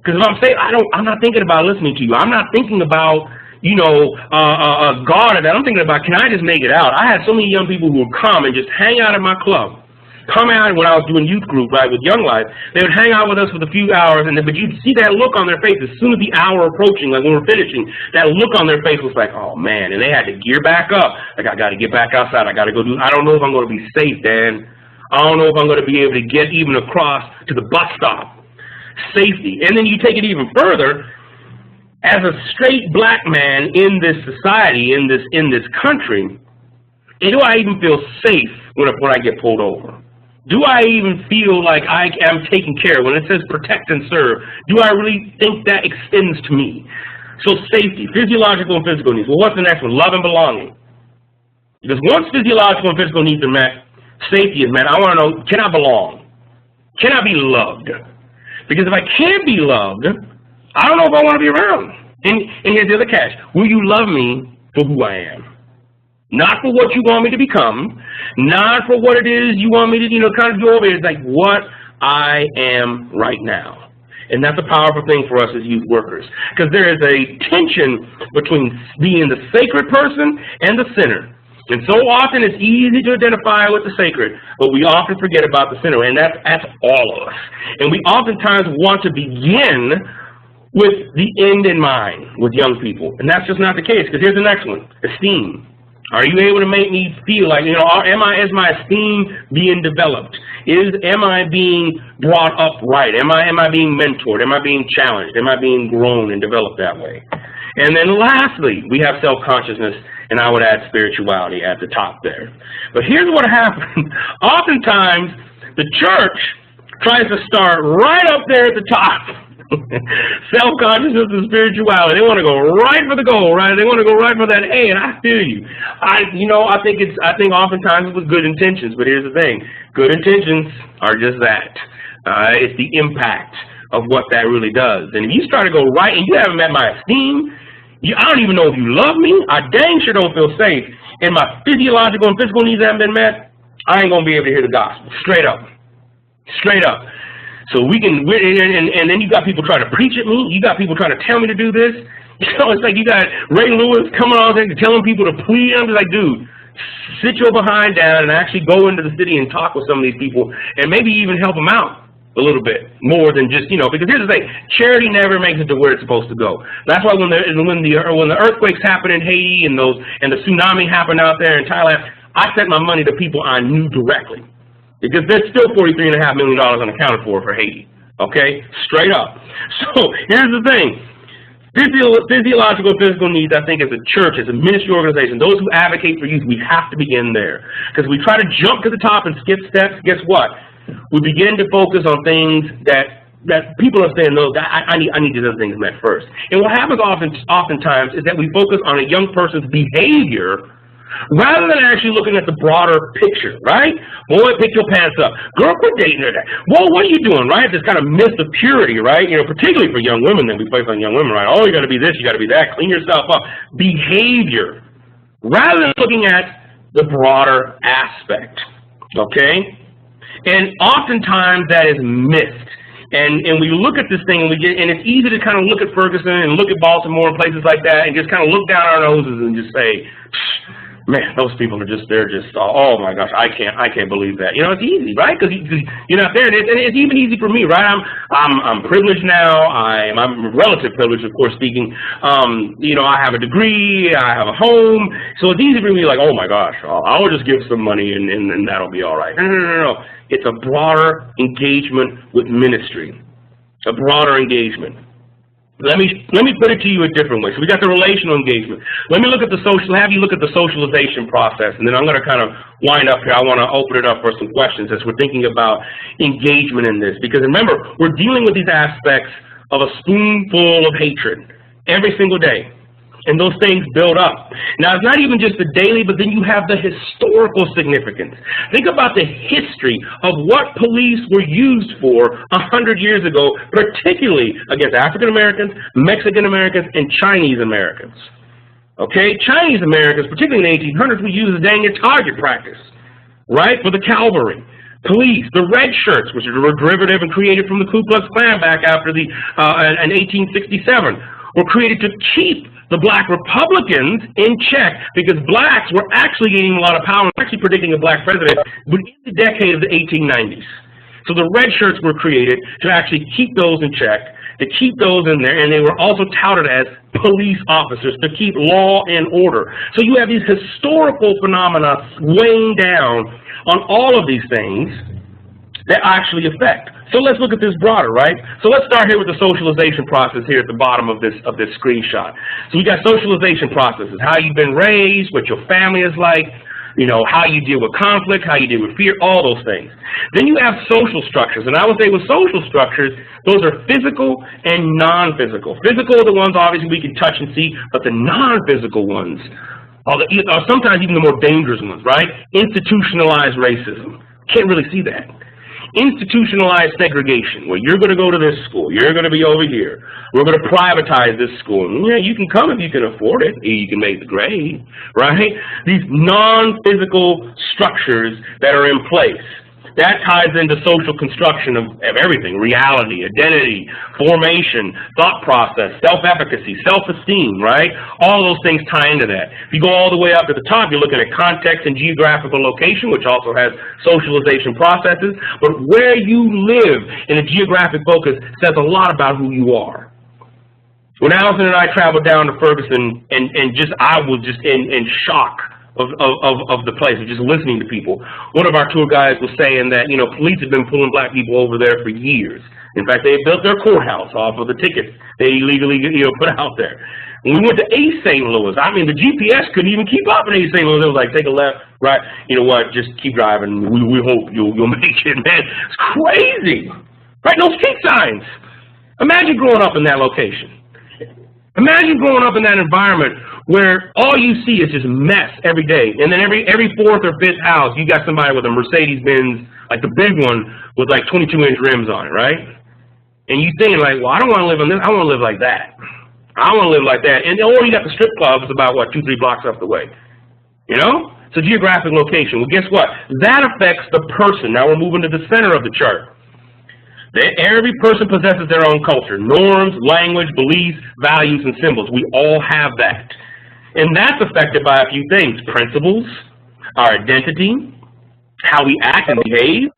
Because if I'm safe, I'm not thinking about listening to you. I'm not thinking about God. I'm thinking about, can I just make it out? I had so many young people who would come and just hang out at my club. Come out when I was doing youth group, right, with Young Life. They would hang out with us for a few hours, but you'd see that look on their face as soon as the hour approaching, like when we're finishing. That look on their face was like, oh man, and they had to gear back up. Like, I got to get back outside. I got to go I don't know if I'm going to be safe, Dan. I don't know if I'm going to be able to get even across to the bus stop. Safety. And then you take it even further. As a straight black man in this society, in this country, do I even feel safe when I get pulled over? Do I even feel like I am taken care of? When it says protect and serve, do I really think that extends to me? So safety, physiological and physical needs. Well, what's the next one? Love and belonging. Because once physiological and physical needs are met, safety is met. I want to know, can I belong? Can I be loved? Because if I can't be loved, I don't know if I want to be around. And here's the other catch. Will you love me for who I am? Not for what you want me to become, not for what it is you want me to, kind of do over. It's like what I am right now. And that's a powerful thing for us as youth workers. Because there is a tension between being the sacred person and the sinner. And so often it's easy to identify with the sacred, but we often forget about the sinner, and that's all of us. And we oftentimes want to begin with the end in mind with young people. And that's just not the case, because here's the next one, esteem. Are you able to make me feel like, is my esteem being developed? Am I being brought up right? Am I being mentored? Am I being challenged? Am I being grown and developed that way? And then lastly, we have self-consciousness, and I would add spirituality at the top there. But here's what happens. Oftentimes, the church tries to start right up there at the top. Self-consciousness and spirituality. They want to go right for the goal, right? They want to go right for that A, and I feel you. I think oftentimes with good intentions, but here's the thing. Good intentions are just that. It's the impact of what that really does. And if you start to go right and you haven't met my esteem, I don't even know if you love me, I dang sure don't feel safe, and my physiological and physical needs haven't been met, I ain't going to be able to hear the gospel. Straight up. Straight up. So we can, and then you got people trying to preach at me. You got people trying to tell me to do this. You know, it's like you got Ray Lewis coming on there telling people to plead. I'm just like, dude, sit your behind down and actually go into the city and talk with some of these people and maybe even help them out a little bit more than just, you know, because here's the thing, charity never makes it to where it's supposed to go. That's why when the earthquakes happen in Haiti and the tsunami happened out there in Thailand, I sent my money to people I knew directly, because there's still $43.5 million unaccounted for Haiti. Okay, straight up. So here's the thing. Physiological and physical needs, I think, as a church, as a ministry organization, those who advocate for youth, we have to begin there. Because we try to jump to the top and skip steps, guess what? We begin to focus on things that people are saying, no, I need these other things met first. And what happens oftentimes is that we focus on a young person's behavior rather than actually looking at the broader picture, right? Boy, pick your pants up. Girl, quit dating her. Well, what are you doing, right? This kind of myth of purity, right? You know, particularly for young women, that we place on young women, right? Oh, you got to be this, you got to be that. Clean yourself up. Behavior, rather than looking at the broader aspect, okay? And oftentimes that is missed. And we look at this thing, and it's easy to kind of look at Ferguson and look at Baltimore and places like that and just kind of look down our noses and just say, man, those people are just, oh my gosh, I can't believe that. You know, it's easy, right? Because you're not there, and it's even easy for me, right? I'm privileged now. I'm relative privileged, of course, speaking. You know, I have a degree, I have a home, so it's easy for me, like, oh my gosh, I'll just give some money and that'll be all right. No. It's a broader engagement with ministry, a broader engagement. Let me put it to you a different way. So we got the relational engagement. Let me look at have you look at the socialization process, and then I'm going to kind of wind up here. I want to open it up for some questions as we're thinking about engagement in this. Because remember, we're dealing with these aspects of a spoonful of hatred every single day. And those things build up. Now, it's not even just the daily, but then you have the historical significance. Think about the history of what police were used for 100 years ago, particularly against African Americans, Mexican Americans, and Chinese Americans. Okay? Chinese Americans, particularly in the 1800s, were used as dang near target practice, right, for the cavalry. Police, the red shirts, which are derivative and created from the Ku Klux Klan back after in 1867, were created to keep the black Republicans in check, because blacks were actually gaining a lot of power, actually predicting a black president within the decade of the 1890s. So the red shirts were created to actually keep those in check, to keep those in there, and they were also touted as police officers to keep law and order. So you have these historical phenomena weighing down on all of these things that actually affect. So let's look at this broader, right? So let's start here with the socialization process here at the bottom of this screenshot. So we got socialization processes, how you've been raised, what your family is like, you know, how you deal with conflict, how you deal with fear, all those things. Then you have social structures, and I would say with social structures, those are physical and non-physical. Physical are the ones obviously we can touch and see, but the non-physical ones are sometimes even the more dangerous ones, right? Institutionalized racism. Can't really see that. Institutionalized segregation, where you're going to go to this school, you're going to be over here, we're going to privatize this school. And yeah, you can come if you can afford it, you can make the grade, right? These non-physical structures that are in place. That ties into social construction of everything: reality, identity, formation, thought process, self-efficacy, self-esteem, right? All those things tie into that. If you go all the way up to the top, you're looking at context and geographical location, which also has socialization processes. But where you live in a geographic focus says a lot about who you are. When Allison and I traveled down to Ferguson, I was just in shock of the place, of just listening to people. One of our tour guides was saying that, you know, police have been pulling black people over there for years. In fact, they had built their courthouse off of the tickets they illegally, you know, put out there. When we went to East St. Louis, I mean, the GPS couldn't even keep up in East St. Louis. It was like, take a left, right, you know what, just keep driving. We hope you'll make it, man. It's crazy, right? No street signs. Imagine growing up in that location. Imagine growing up in that environment where all you see is just mess every day, and then every fourth or fifth house you got somebody with a Mercedes-Benz, like the big one, with like 22-inch rims on it, right? And you thinking like, well, I don't want to live on this. I want to live like that. I want to live like that. And or you got the strip clubs about, what, 2-3 blocks up the way. You know? It's a geographic location. Well, guess what? That affects the person. Now we're moving to the center of the chart. Every person possesses their own culture, norms, language, beliefs, values, and symbols. We all have that. And that's affected by a few things: principles, our identity, how we act and behave,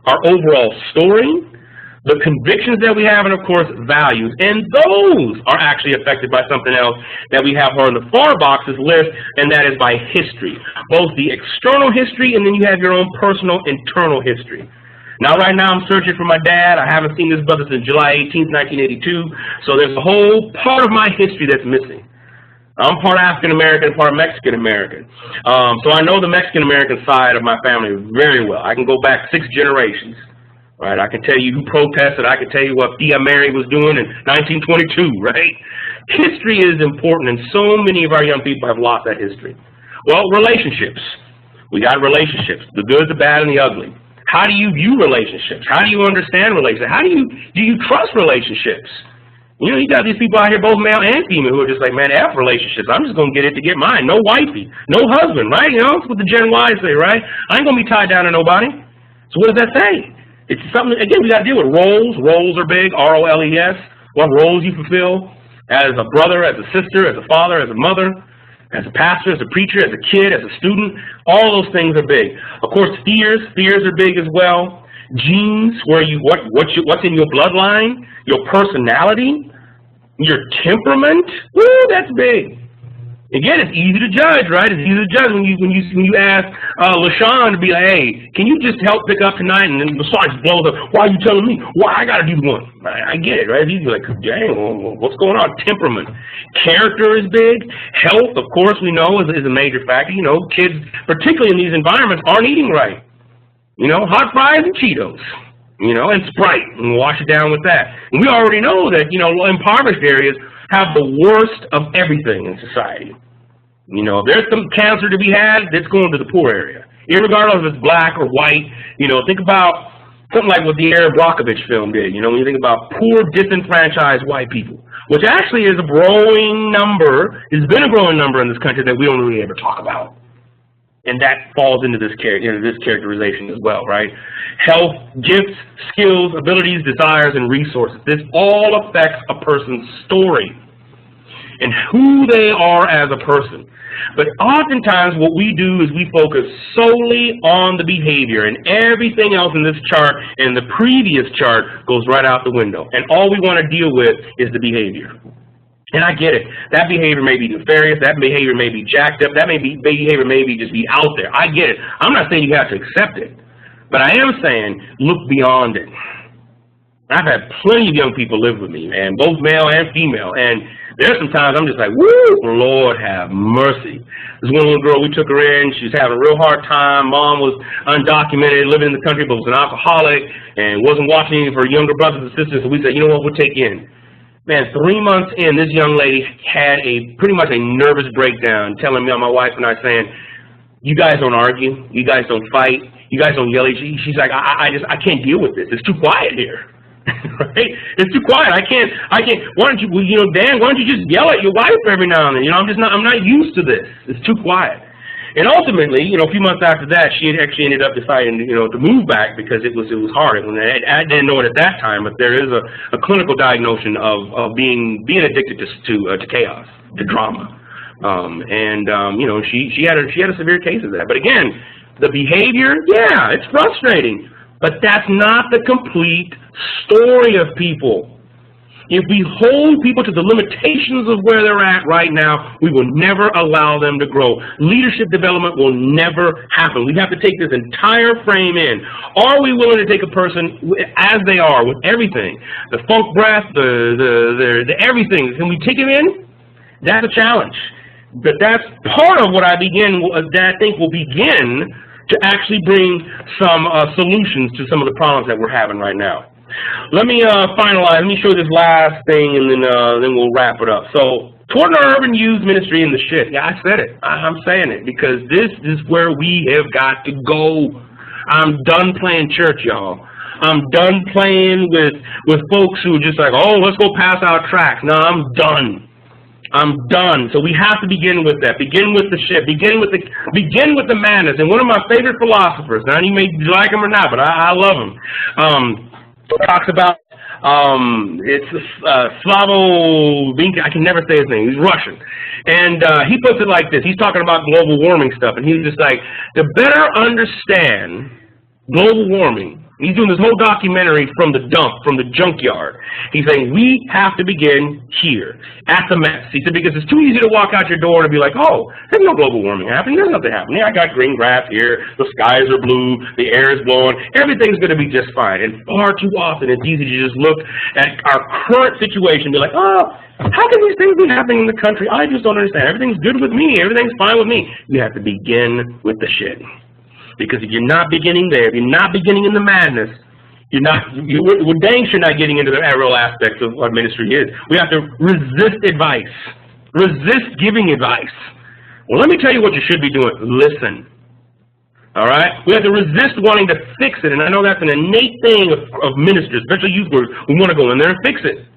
our overall story, the convictions that we have, and of course, values. And those are actually affected by something else that we have on the far boxes list, and that is by history. Both the external history, and then you have your own personal internal history. Now, right now, I'm searching for my dad. I haven't seen this brother since July 18th, 1982, so there's a whole part of my history that's missing. I'm part African-American, part Mexican-American. So I know the Mexican-American side of my family very well. I can go back 6 generations. Right? I can tell you who protested. I can tell you what Tia Mary was doing in 1922, right? History is important, and so many of our young people have lost that history. Well, relationships. We got relationships, the good, the bad, and the ugly. How do you view relationships? How do you understand relationships? How do you trust relationships? You know, you got these people out here, both male and female, who are just like, man, F relationships. I'm just going to get it to get mine. No wifey, no husband, right? You know, that's what the Gen Y say, right? I ain't going to be tied down to nobody. So what does that say? It's something, again, we got to deal with roles. Roles are big, R-O-L-E-S. What roles you fulfill as a brother, as a sister, as a father, as a mother, as a pastor, as a preacher, as a kid, as a student. All those things are big. Of course, fears are big as well. Genes, where what's in your bloodline, your personality, your temperament. Woo, that's big. Again, it's easy to judge, right? It's easy to judge when you ask LaShawn to be like, hey, can you just help pick up tonight? And then the sergeant blows up. Why are you telling me? Why I got to do the one? I get it, right? He's like, dang, what's going on? Temperament. Character is big. Health, of course, we know is a major factor. You know, kids, particularly in these environments, aren't eating right. You know, hot fries and Cheetos. You know, and Sprite, and wash it down with that. And we already know that, you know, impoverished areas have the worst of everything in society. You know, if there's some cancer to be had, it's going to the poor area. Irregardless if it's black or white, you know, think about something like what the Aaron Brockovich film did. You know, when you think about poor, disenfranchised white people, which actually is a growing number, has been a growing number in this country that we don't really ever talk about. And that falls into this characterization as well, right? Health, gifts, skills, abilities, desires, and resources. This all affects a person's story and who they are as a person. But oftentimes what we do is we focus solely on the behavior, and everything else in this chart and the previous chart goes right out the window. And all we want to deal with is the behavior. And I get it. That behavior may be nefarious. That behavior may be jacked up. That behavior may be just be out there. I get it. I'm not saying you have to accept it. But I am saying look beyond it. I've had plenty of young people live with me, man, both male and female. And there's some times I'm just like, woo, Lord have mercy. This one little girl, we took her in. She was having a real hard time. Mom was undocumented, living in the country, but was an alcoholic and wasn't watching any of her younger brothers and sisters. So we said, you know what, we'll take you in. Man, 3 months in, this young lady had pretty much a nervous breakdown, telling me, my wife and I, saying, you guys don't argue, you guys don't fight, you guys don't yell at each other. She's like, I can't deal with this. It's too quiet here. Right? It's too quiet. I can't, why don't you, you know, Dan, why don't you just yell at your wife every now and then? You know, I'm not used to this. It's too quiet. And ultimately, you know, a few months after that, she had actually ended up deciding, you know, to move back because it was hard. And I didn't know it at that time, but there is a clinical diagnosis of being addicted to chaos, to drama. You know, she had a severe case of that. But again, the behavior, yeah, it's frustrating, but that's not the complete story of people. If we hold people to the limitations of where they're at right now, we will never allow them to grow. Leadership development will never happen. We have to take this entire frame in. Are we willing to take a person as they are, with everything? The funk breath, the everything. Can we take him in? That's a challenge. But that's part of what I think will begin to actually bring some solutions to some of the problems that we're having right now. Let me finalize. Let me show you this last thing, and then we'll wrap it up. So, toward our urban youth ministry in the shift. Yeah, I said it. I'm saying it because this is where we have got to go. I'm done playing church, y'all. I'm done playing with folks who are just like, oh, let's go pass out tracts. No, I'm done. I'm done. So we have to begin with that. Begin with the shit. Begin with the madness. And one of my favorite philosophers, now you may like him or not, but I love him. Talks about it's Slavo Binka. I can never say his name. He's Russian, and he puts it like this. He's talking about global warming stuff, and he's just like, to better understand global warming. He's doing this whole documentary from the dump, from the junkyard. He's saying, we have to begin here, at the mess. He said, because it's too easy to walk out your door and be like, oh, there's no global warming happening. There's nothing happening. I got green grass here. The skies are blue. The air is blowing. Everything's going to be just fine. And far too often, it's easy to just look at our current situation and be like, oh, how can these things be happening in the country? I just don't understand. Everything's good with me. Everything's fine with me. You have to begin with the shit. Because if you're not beginning there, if you're not beginning in the madness, we're dang sure not getting into the real aspects of what ministry is. We have to resist advice. Resist giving advice. Well, let me tell you what you should be doing. Listen. All right? We have to resist wanting to fix it. And I know that's an innate thing of ministers, especially youth groups. We want to go in there and fix it.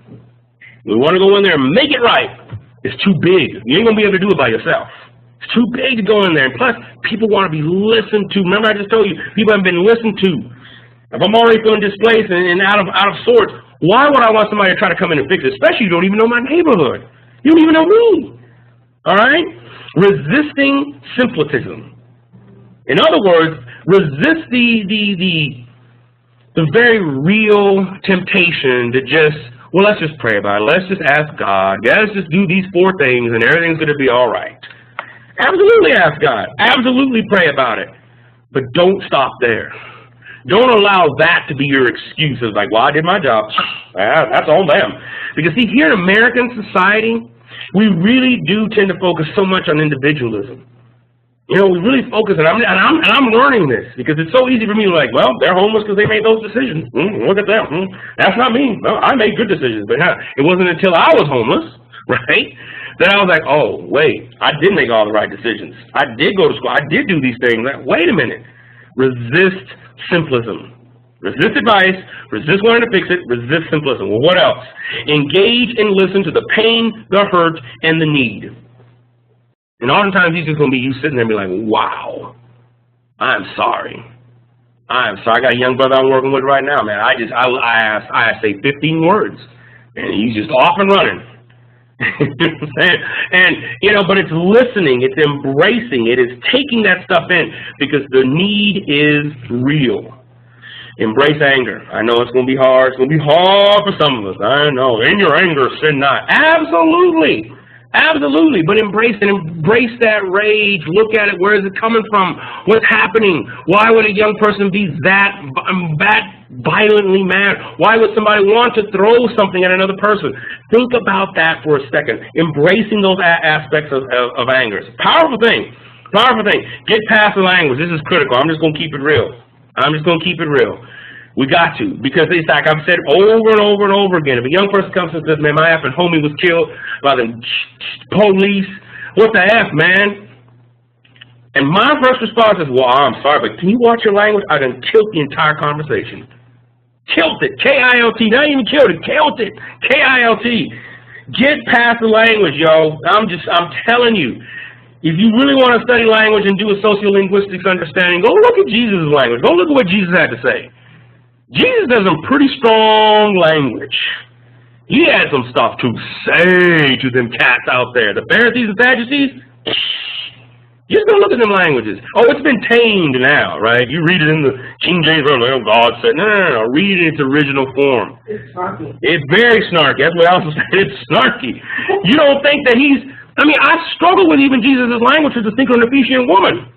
We want to go in there and make it right. It's too big. You ain't going to be able to do it by yourself. It's too big to go in there. And plus, people want to be listened to. Remember I just told you, people haven't been listened to. If I'm already feeling displaced and out of sorts, why would I want somebody to try to come in and fix it? Especially you don't even know my neighborhood. You don't even know me. All right? Resisting syncretism. In other words, resist the very real temptation to just, well, let's just pray about it. Let's just ask God. Let's just do these 4 things and everything's going to be all right. Absolutely ask God. Absolutely pray about it. But don't stop there. Don't allow that to be your excuse of like, well, I did my job. That's on them. Because see, here in American society, we really do tend to focus so much on individualism. You know, we really focus, and I'm learning this because it's so easy for me to like, well, they're homeless because they made those decisions. Look at them. That's not me. Well, I made good decisions, but it wasn't until I was homeless, right? Then I was like, oh, wait, I did make all the right decisions. I did go to school. I did do these things. Wait a minute. Resist simplism. Resist advice. Resist wanting to fix it. Resist simplism. Well, what else? Engage and listen to the pain, the hurt, and the need. And oftentimes he's just going to be you sitting there and be like, wow, I'm sorry. I'm sorry. I got a young brother I'm working with right now, man. I say 15 words, and he's just off and running. And, you know, but it's listening, it's embracing, it is taking that stuff in because the need is real. Embrace anger. I know it's going to be hard. It's going to be hard for some of us. I know. In your anger, sin not. Absolutely. Absolutely. But embrace it. Embrace that rage. Look at it. Where is it coming from? What's happening? Why would a young person be that violently mad? Why would somebody want to throw something at another person? Think about that for a second. Embracing those aspects of anger. It's a powerful thing. Powerful thing. Get past the language. This is critical. I'm just going to keep it real. I'm just going to keep it real. We got to, because it's like I've said over and over and over again. If a young person comes and says, man, my effing homie was killed by the police, what the F, man? And my first response is, well, I'm sorry, but can you watch your language? I done killed the entire conversation. Killed it. K-I-L-T. Not even killed it. Killed it. K-I-L-T. Get past the language, yo. I'm telling you. If you really want to study language and do a sociolinguistics understanding, go look at Jesus' language. Go look at what Jesus had to say. Jesus has some pretty strong language. He had some stuff to say to them cats out there. The Pharisees and Sadducees, just go look at them languages. Oh, it's been tamed now, right? You read it in the King James Version, oh, God said, no. Read it in its original form. It's snarky. It's very snarky. That's what I also said. It's snarky. You don't think that I struggle with even Jesus' language as a Syncro-Nephian woman.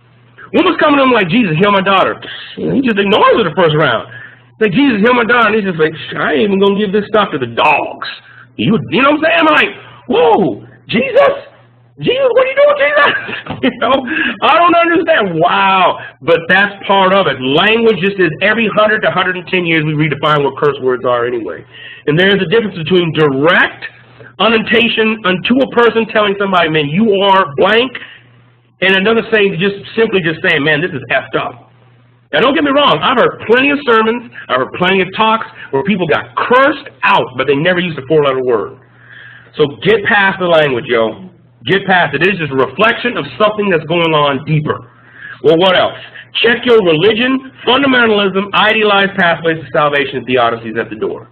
Woman's coming to him like, Jesus, heal my daughter. He just ignores her the first round. Like, Jesus, heal my daughter. And he's just like, I ain't even going to give this stuff to the dogs. You know what I'm saying? I'm like, whoa, Jesus? Jesus, what are you doing, Jesus? You know, I don't understand. Wow. But that's part of it. Language just is every 100 to 110 years we redefine what curse words are anyway. And there's a difference between direct annotation unto a person telling somebody, man, you are blank, and another saying, just simply saying, man, this is effed up. Now, don't get me wrong. I've heard plenty of sermons, I've heard plenty of talks where people got cursed out, but they never used a four-letter word. So get past the language, yo. Get past it. It is just a reflection of something that's going on deeper. Well, what else? Check your religion, fundamentalism, idealized pathways to salvation, and theodicies at the door.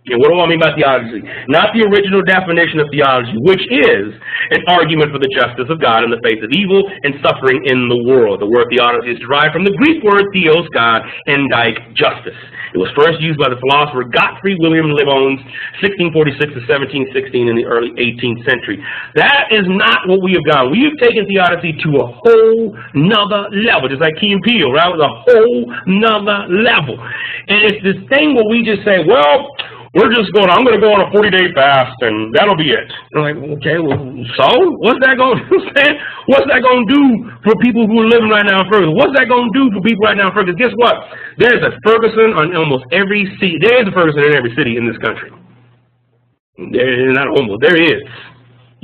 And what do I mean by theodicy? Not the original definition of theology, which is an argument for the justice of God in the face of evil and suffering in the world. The word theodicy is derived from the Greek word theos, God, and dike, justice. It was first used by the philosopher Gottfried Wilhelm Leibniz, 1646 to 1716 in the early 18th century. That is not what we have done. We have taken theodicy to a whole nother level, just like Key and Peele, right? It was a whole nother level. And it's this thing where we just say, well, I'm going to go on a 40-day fast, and that'll be it. I'm like, okay, well, so? What's that going to do? What's that going to do for people who are living right now in Ferguson? What's that going to do for people right now in Ferguson? Guess what? There's a Ferguson on almost every city. There is a Ferguson in every city in this country. Not almost. There is.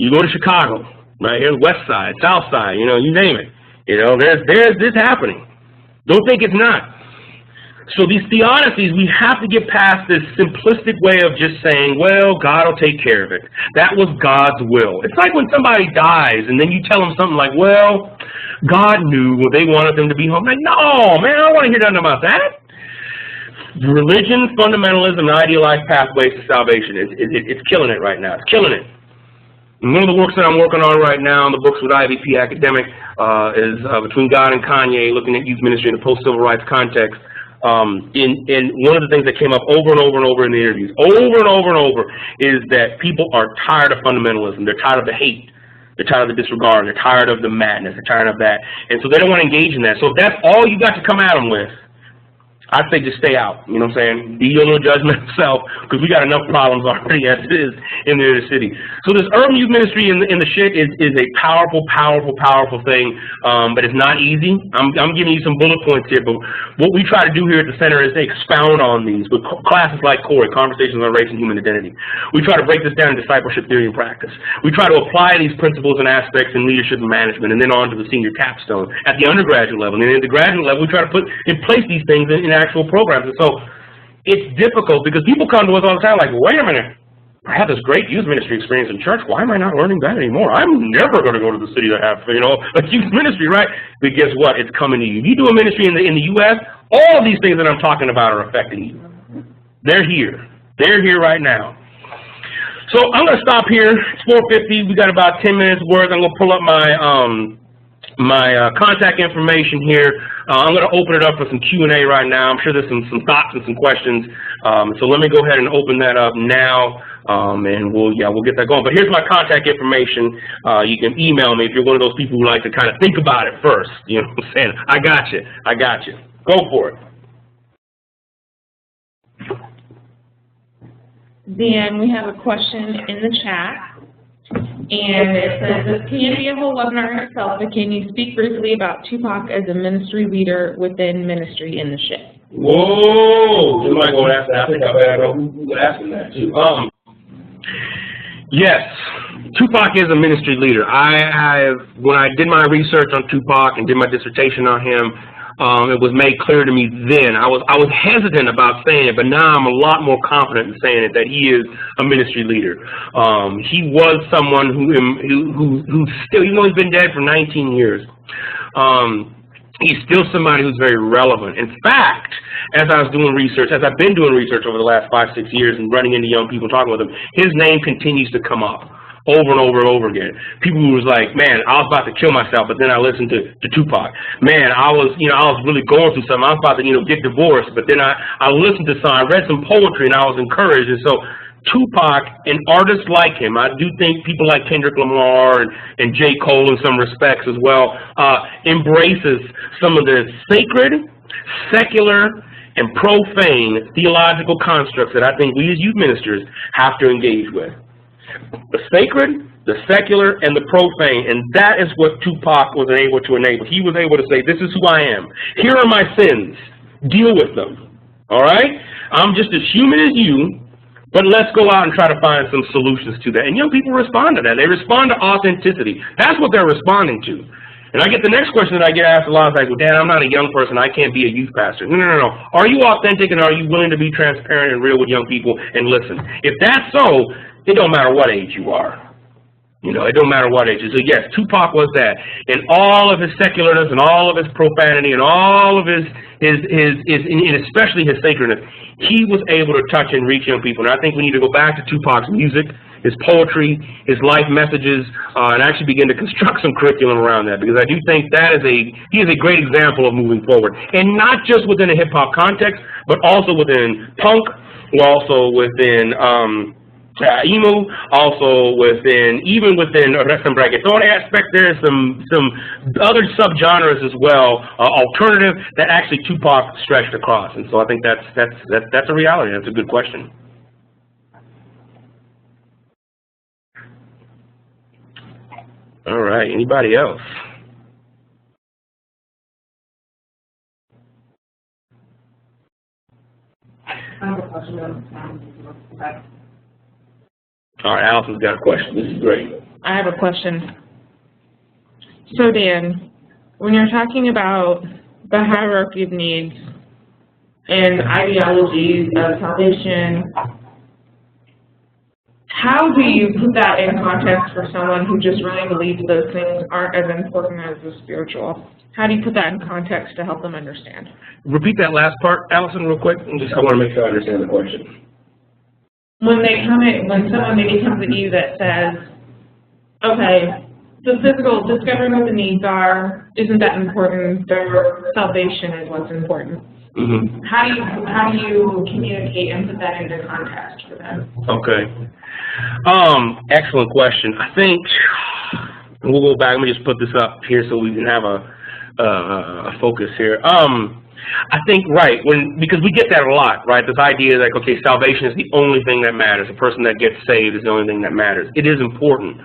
You go to Chicago, right here, West Side, South Side, you name it. There's this happening. Don't think it's not. So these theodicies, we have to get past this simplistic way of just saying, well, God will take care of it. That was God's will. It's like when somebody dies and then you tell them something like, well, God knew they wanted them to be home. Like, no, man, I don't want to hear nothing about that. Religion, fundamentalism, and idealized pathways to salvation. It's killing it right now. It's killing it. And one of the works that I'm working on right now in the books with IVP Academic is Between God and Kanye, looking at youth ministry in a post-civil rights context. And one of the things that came up over and over and over in the interviews, over and over and over, is that people are tired of fundamentalism. They're tired of the hate. They're tired of the disregard. They're tired of the madness. They're tired of that. And so they don't want to engage in that. So if that's all you got to come at them with, I'd say just stay out. You know what I'm saying? Be your little judgment of self, because we got enough problems already as it is in the inner city. So this urban youth ministry in the shit is a powerful, powerful, powerful thing, but it's not easy. I'm giving you some bullet points here, but what we try to do here at the center is to expound on these with classes like CORE, Conversations on Race and Human Identity. We try to break this down in discipleship theory and practice. We try to apply these principles and aspects in leadership and management, and then on to the senior capstone at the undergraduate level. And then at the graduate level, we try to put in place these things in actual programs. And so it's difficult because people come to us all the time like, wait a minute, I had this great youth ministry experience in church. Why am I not learning that anymore? I'm never going to go to the city that have, a youth ministry, right? But guess what? It's coming to you. If you do a ministry in the U.S., all of these things that I'm talking about are affecting you. They're here. They're here right now. So I'm going to stop here. It's 4:50. We got about 10 minutes worth. I'm going to pull up my contact information here. I'm going to open it up for some Q&A right now. I'm sure there's some thoughts and some questions. So let me go ahead and open that up now, and we'll get that going. But here's my contact information. You can email me if you're one of those people who like to kind of think about it first. You know what I'm saying? I got you. Go for it. Dan, we have a question in the chat. And it says, this can be a whole webinar in itself, but can you speak briefly about Tupac as a ministry leader within ministry in the ship? Whoa! Somebody going to ask that. I think I better know who's asking that too. Yes, Tupac is a ministry leader. When I did my research on Tupac and did my dissertation on him, it was made clear to me then. I was hesitant about saying it, but now I'm a lot more confident in saying it, that he is a ministry leader. He was someone who still, even though he's been dead for 19 years, he's still somebody who's very relevant. In fact, as I've been doing research over the last 5-6 years and running into young people, talking with them, his name continues to come up over and over and over again. People who was like, man, I was about to kill myself, but then I listened to Tupac. Man, I was really going through something. I was about to, get divorced, but then I listened to some, I read some poetry, and I was encouraged. And so Tupac and artists like him, I do think people like Kendrick Lamar and J. Cole in some respects as well, embraces some of the sacred, secular, and profane theological constructs that I think we as youth ministers have to engage with. The sacred, the secular, and the profane, and that is what Tupac was able to enable. He was able to say, this is who I am. Here are my sins. Deal with them. All right? I'm just as human as you, but let's go out and try to find some solutions to that. And young people respond to that. They respond to authenticity. That's what they're responding to. And I get the next question that I get asked a lot, like, well, Dan, I'm not a young person. I can't be a youth pastor. No. Are you authentic and are you willing to be transparent and real with young people and listen? If that's so, it don't matter what age you are. You know, it don't matter what age. So yes, Tupac was that. And all of his secularness and all of his profanity and all of his and especially his sacredness, he was able to touch and reach young people. And I think we need to go back to Tupac's music, his poetry, his life messages, and actually begin to construct some curriculum around that, because I do think he is a great example of moving forward. And not just within a hip-hop context, but also within punk, also within emo, also even within some reggaeton aspect. There's some other subgenres as well, alternative, that actually Tupac stretched across. And so I think that's a reality. That's a good question. All right, anybody else? I have a question on All right, Allison's got a question. This is great. I have a question. So, Dan, when you're talking about the hierarchy of needs and ideologies of salvation, how do you put that in context for someone who just really believes those things aren't as important as the spiritual? How do you put that in context to help them understand? Repeat that last part, Allison, real quick. I want to make sure I understand the question. When someone maybe comes at you that says, okay, the physical, discovering what the needs are, isn't that important? Their salvation is what's important. Mm-hmm. How do you communicate and put that into context for them? Okay. Excellent question. I think we'll go back. Let me just put this up here so we can have a focus here. I think, right, because we get that a lot, right? This idea that, okay, salvation is the only thing that matters. A person that gets saved is the only thing that matters. It is important.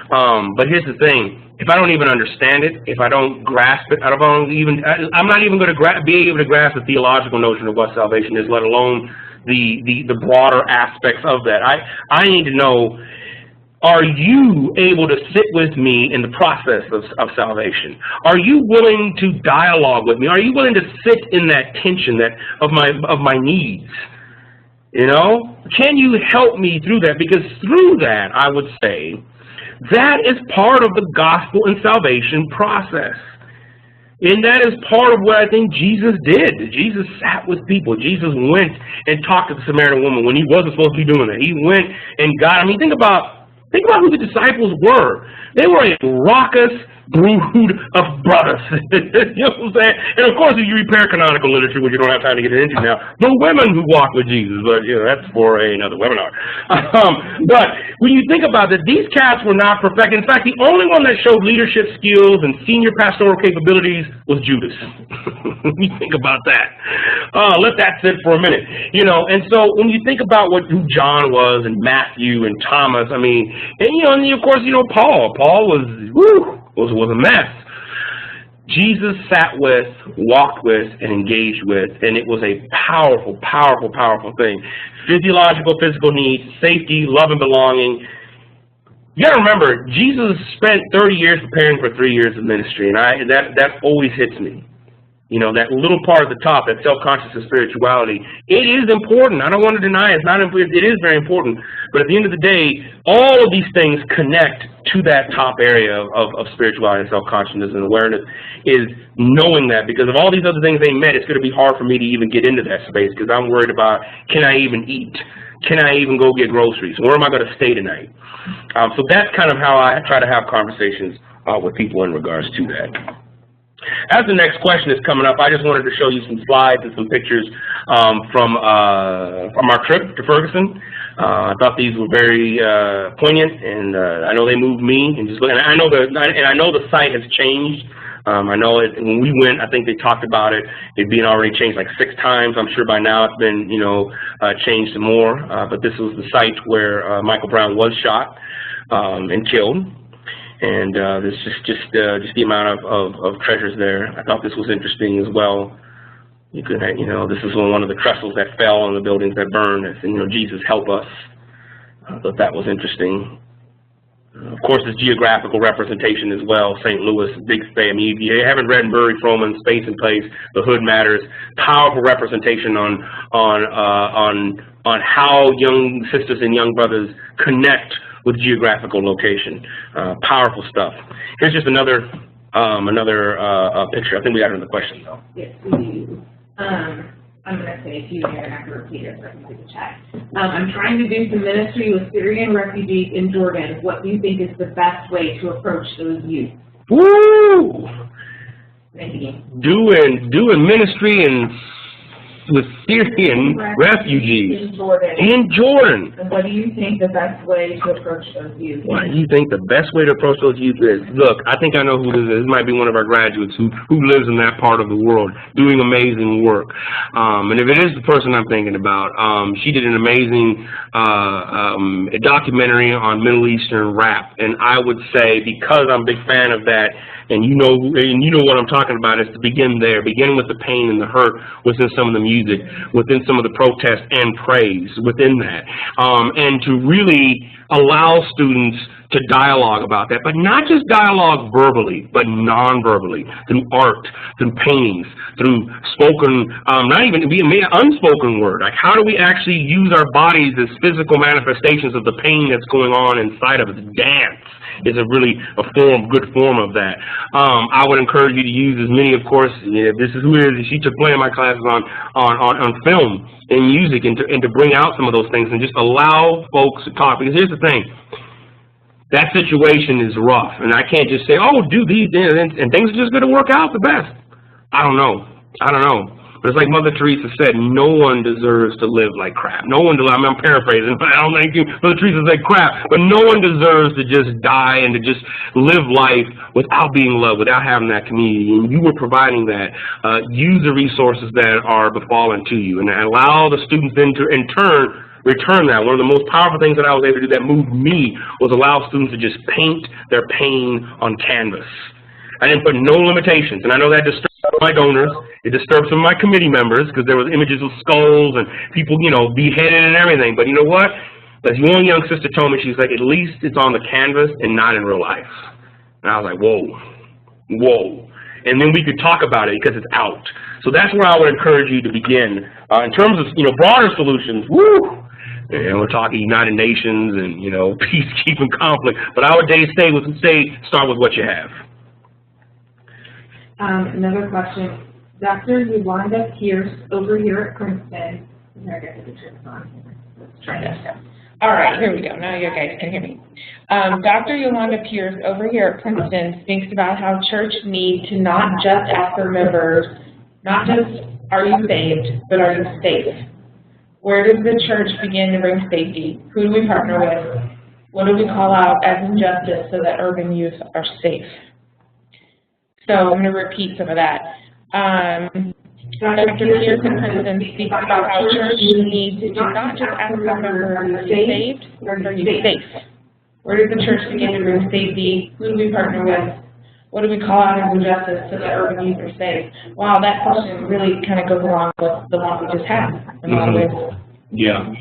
But here's the thing. If I don't even understand it, if I don't grasp it, I'm not even going to be able to grasp the theological notion of what salvation is, let alone the broader aspects of that. I need to know, are you able to sit with me in the process of salvation? Are you willing to dialogue with me? Are you willing to sit in that tension of my needs? You know, can you help me through that? Because through that, I would say, that is part of the gospel and salvation process. And that is part of what I think Jesus did. Jesus sat with people. Jesus went and talked to the Samaritan woman when he wasn't supposed to be doing that. He went and think about who the disciples were. They were a raucous brood of brothers. You know what I'm saying? And of course, if you repair canonical literature, which you don't have time to get into now, the women who walked with Jesus, but you know, that's for another webinar. But when you think about it, these cats were not perfect. In fact, the only one that showed leadership skills and senior pastoral capabilities was Judas. You think about that. Let that sit for a minute. You know, and so when you think about who John was and Matthew and Thomas, I mean, and of course, Paul. Paul was a mess. Jesus sat with, walked with, and engaged with, and it was a powerful, powerful, powerful thing. Physiological, physical needs, safety, love and belonging. You got to remember, Jesus spent 30 years preparing for 3 years of ministry, and that always hits me. You know, that little part at the top, that self-conscious of spirituality, it is important. I don't want to deny it. It is very important. But at the end of the day, all of these things connect to that top area of spirituality and self-consciousness and awareness, is knowing that. Because if all these other things ain't met, it's going to be hard for me to even get into that space, because I'm worried about, can I even eat? Can I even go get groceries? Where am I going to stay tonight? So that's kind of how I try to have conversations with people in regards to that. As the next question is coming up, I just wanted to show you some slides and some pictures from our trip to Ferguson. I thought these were very poignant, and I know they moved me. And I know the site has changed. I know when we went, I think they talked about it being already changed like 6 times. I'm sure by now it's been changed some more. But this was the site where Michael Brown was shot and killed. And there's just the amount of treasures there. I thought this was interesting as well. This is one of the trestles that fell on the buildings that burned. And Jesus help us. I thought that was interesting. Of course, it's geographical representation as well. St. Louis, big state. I mean, if you haven't read Murray Froman, Space and Place, The Hood Matters, powerful representation on how young sisters and young brothers connect with geographical location. Powerful stuff. Here's just another picture. I think we got another question though. Yes, we do. I'm going to say a few here and I have to repeat it so I can see the chat. I'm trying to do some ministry with Syrian refugees in Jordan. What do you think is the best way to approach those youth? Woo! Thank you. Doing ministry with Syrian refugees in Jordan. And what do you think the best way to approach those youth? What do you think the best way to approach those youth is? Look, I think I know who this is. This might be one of our graduates who lives in that part of the world doing amazing work. And if it is the person I'm thinking about, she did an amazing documentary on Middle Eastern rap. And I would say, because I'm a big fan of that, and you know what I'm talking about, is to begin there. Begin with the pain and the hurt within some of the music, within some of the protest and praise within that. And to really allow students to dialogue about that, but not just dialogue verbally, but non-verbally, through art, through paintings, through spoken, not even unspoken word. Like, how do we actually use our bodies as physical manifestations of the pain that's going on inside of us? Dance is good form of that. I would encourage you to use as many, of course, this is who it is. She took plenty of my classes on film and music, and to bring out some of those things and just allow folks to talk. Because here's the thing. That situation is rough, and I can't just say, oh, do these, and things are just going to work out the best. I don't know. But it's like Mother Teresa said, no one deserves to live like crap. No one, I'm paraphrasing, but I don't think Mother Teresa said crap, but no one deserves to just die and to just live life without being loved, without having that community. And you were providing that. Use the resources that are befallen to you, and allow the students then to, in turn, return that. One of the most powerful things that I was able to do that moved me was allow students to just paint their pain on canvas. I didn't put no limitations, and I know that disturbed my donors. It disturbed some of my committee members because there was images of skulls and people, beheaded and everything. But you know what? As one young sister told me, she's like, at least it's on the canvas and not in real life. And I was like, whoa. And then we could talk about it because it's out. So that's where I would encourage you to begin. In terms of, broader solutions, woo! And we're talking United Nations and, peacekeeping conflict. But I would start with what you have. Another question. Dr. Yolanda Pierce over here at Princeton. Let's try this. All right, here we go. Now you guys can hear me. Dr. Yolanda Pierce over here at Princeton speaks about how church need to not just ask their members, not just, are you saved, but are you safe? Where does the church begin to bring safety? Who do we partner with? What do we call out as injustice so that urban youth are safe? So I'm going to repeat some of that. Dr. Pierce and Princeton speaks about how church needs to not just ask their members, are you saved or are you safe? Where does the church begin to bring safety? Who do we partner with? What do we call out as injustice so that urban youth are safe? Wow, that question really kind of goes along with the one we just had in a lot of ways. Yeah.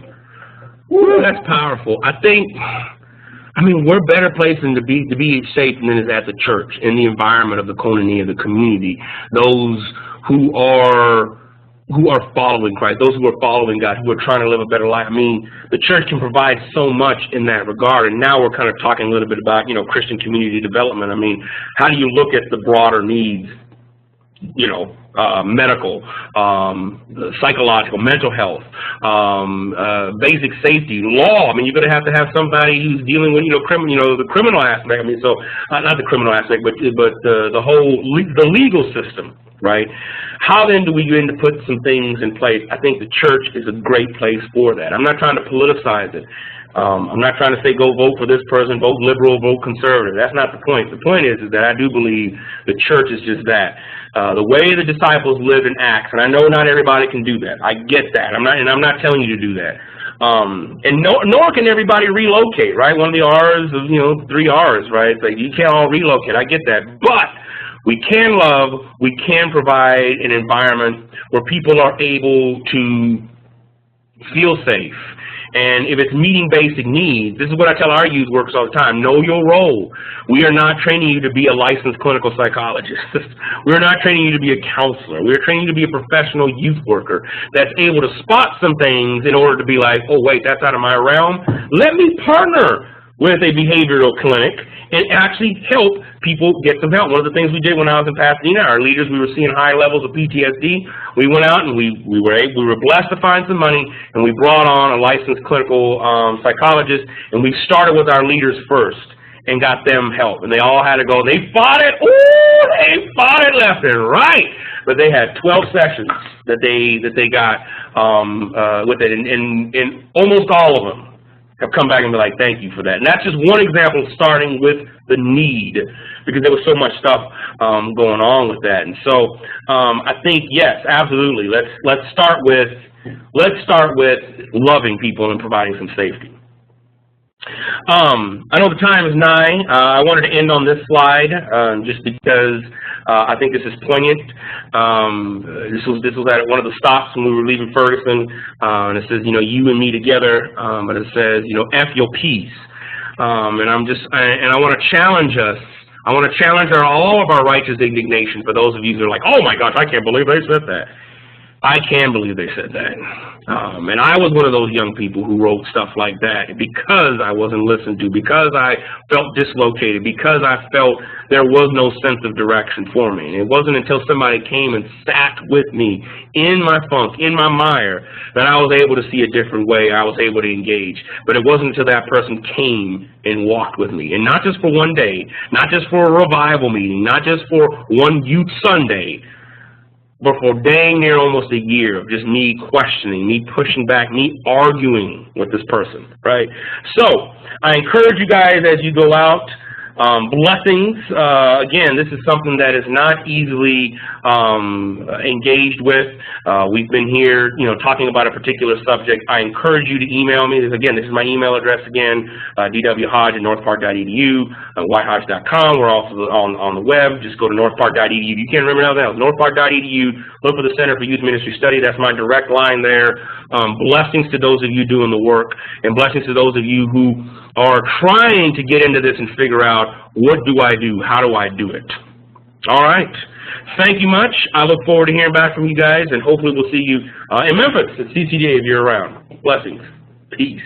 Woo, that's powerful. We're better placed to be safe than is at the church, in the environment of the koinonia, of the community. Those who are following Christ, those who are following God, who are trying to live a better life. The church can provide so much in that regard. And now we're kind of talking a little bit about, Christian community development. How do you look at the broader needs, medical, psychological, mental health, basic safety, law. You're going to have somebody who's dealing with, the criminal aspect. So not the criminal aspect, but the legal system, right? How then do we begin to put some things in place? I think the church is a great place for that. I'm not trying to politicize it. I'm not trying to say go vote for this person, vote liberal, vote conservative. That's not the point. The point is that I do believe the church is just that. The way the disciples live and act, and I know not everybody can do that. I get that. I'm not telling you to do that. Nor can everybody relocate, right? One of the R's of, 3 R's, right? It's like you can't all relocate. I get that. But we can love, we can provide an environment where people are able to feel safe And if it's meeting basic needs, this is what I tell our youth workers all the time: know your role. We are not training you to be a licensed clinical psychologist. We're not training you to be a counselor. We're training you to be a professional youth worker that's able to spot some things in order to be like, oh wait, that's out of my realm. Let me partner with a behavioral clinic and actually help people get some help. One of the things we did when I was in Pasadena, our leaders, we were seeing high levels of PTSD. We went out and we were blessed to find some money, and we brought on a licensed clinical psychologist, and we started with our leaders first and got them help. And they all had to go. They fought it. Ooh, they fought it left and right. But they had 12 sessions that they got with it, and almost all of them have come back and be like, thank you for that. And that's just one example, starting with the need, because there was so much stuff going on with that. And so I think, yes, absolutely. Let's start with loving people and providing some safety. I know the time is 9. I wanted to end on this slide just because I think this is poignant. This was at one of the stops when we were leaving Ferguson, and it says, you know, you and me together, but it says, you know, F your peace. And I want to challenge us. I want to challenge all of our righteous indignation for those of you who are like, oh my gosh, I can't believe they said that. I can believe they said that. And I was one of those young people who wrote stuff like that because I wasn't listened to, because I felt dislocated, because I felt there was no sense of direction for me. And it wasn't until somebody came and sat with me in my funk, in my mire, that I was able to see a different way. I was able to engage. But it wasn't until that person came and walked with me. And not just for one day, not just for a revival meeting, not just for one youth Sunday, but for dang near almost a year of just me questioning, me pushing back, me arguing with this person, right? So I encourage you guys as you go out, blessings. Again, this is something that is not easily engaged with. We've been here, you know, talking about a particular subject. I encourage you to email me. Again, this is my email address again, dwhodge@northpark.edu, whitehodge.com. We're also on the web. Just go to northpark.edu. You can't remember nothing else. Northpark.edu. Look for the Center for Youth Ministry Study. That's my direct line there. Blessings to those of you doing the work, and blessings to those of you who are trying to get into this and figure out, what do I do? How do I do it? All right. Thank you much. I look forward to hearing back from you guys, and hopefully we'll see you in Memphis at CCDA if you're around. Blessings. Peace.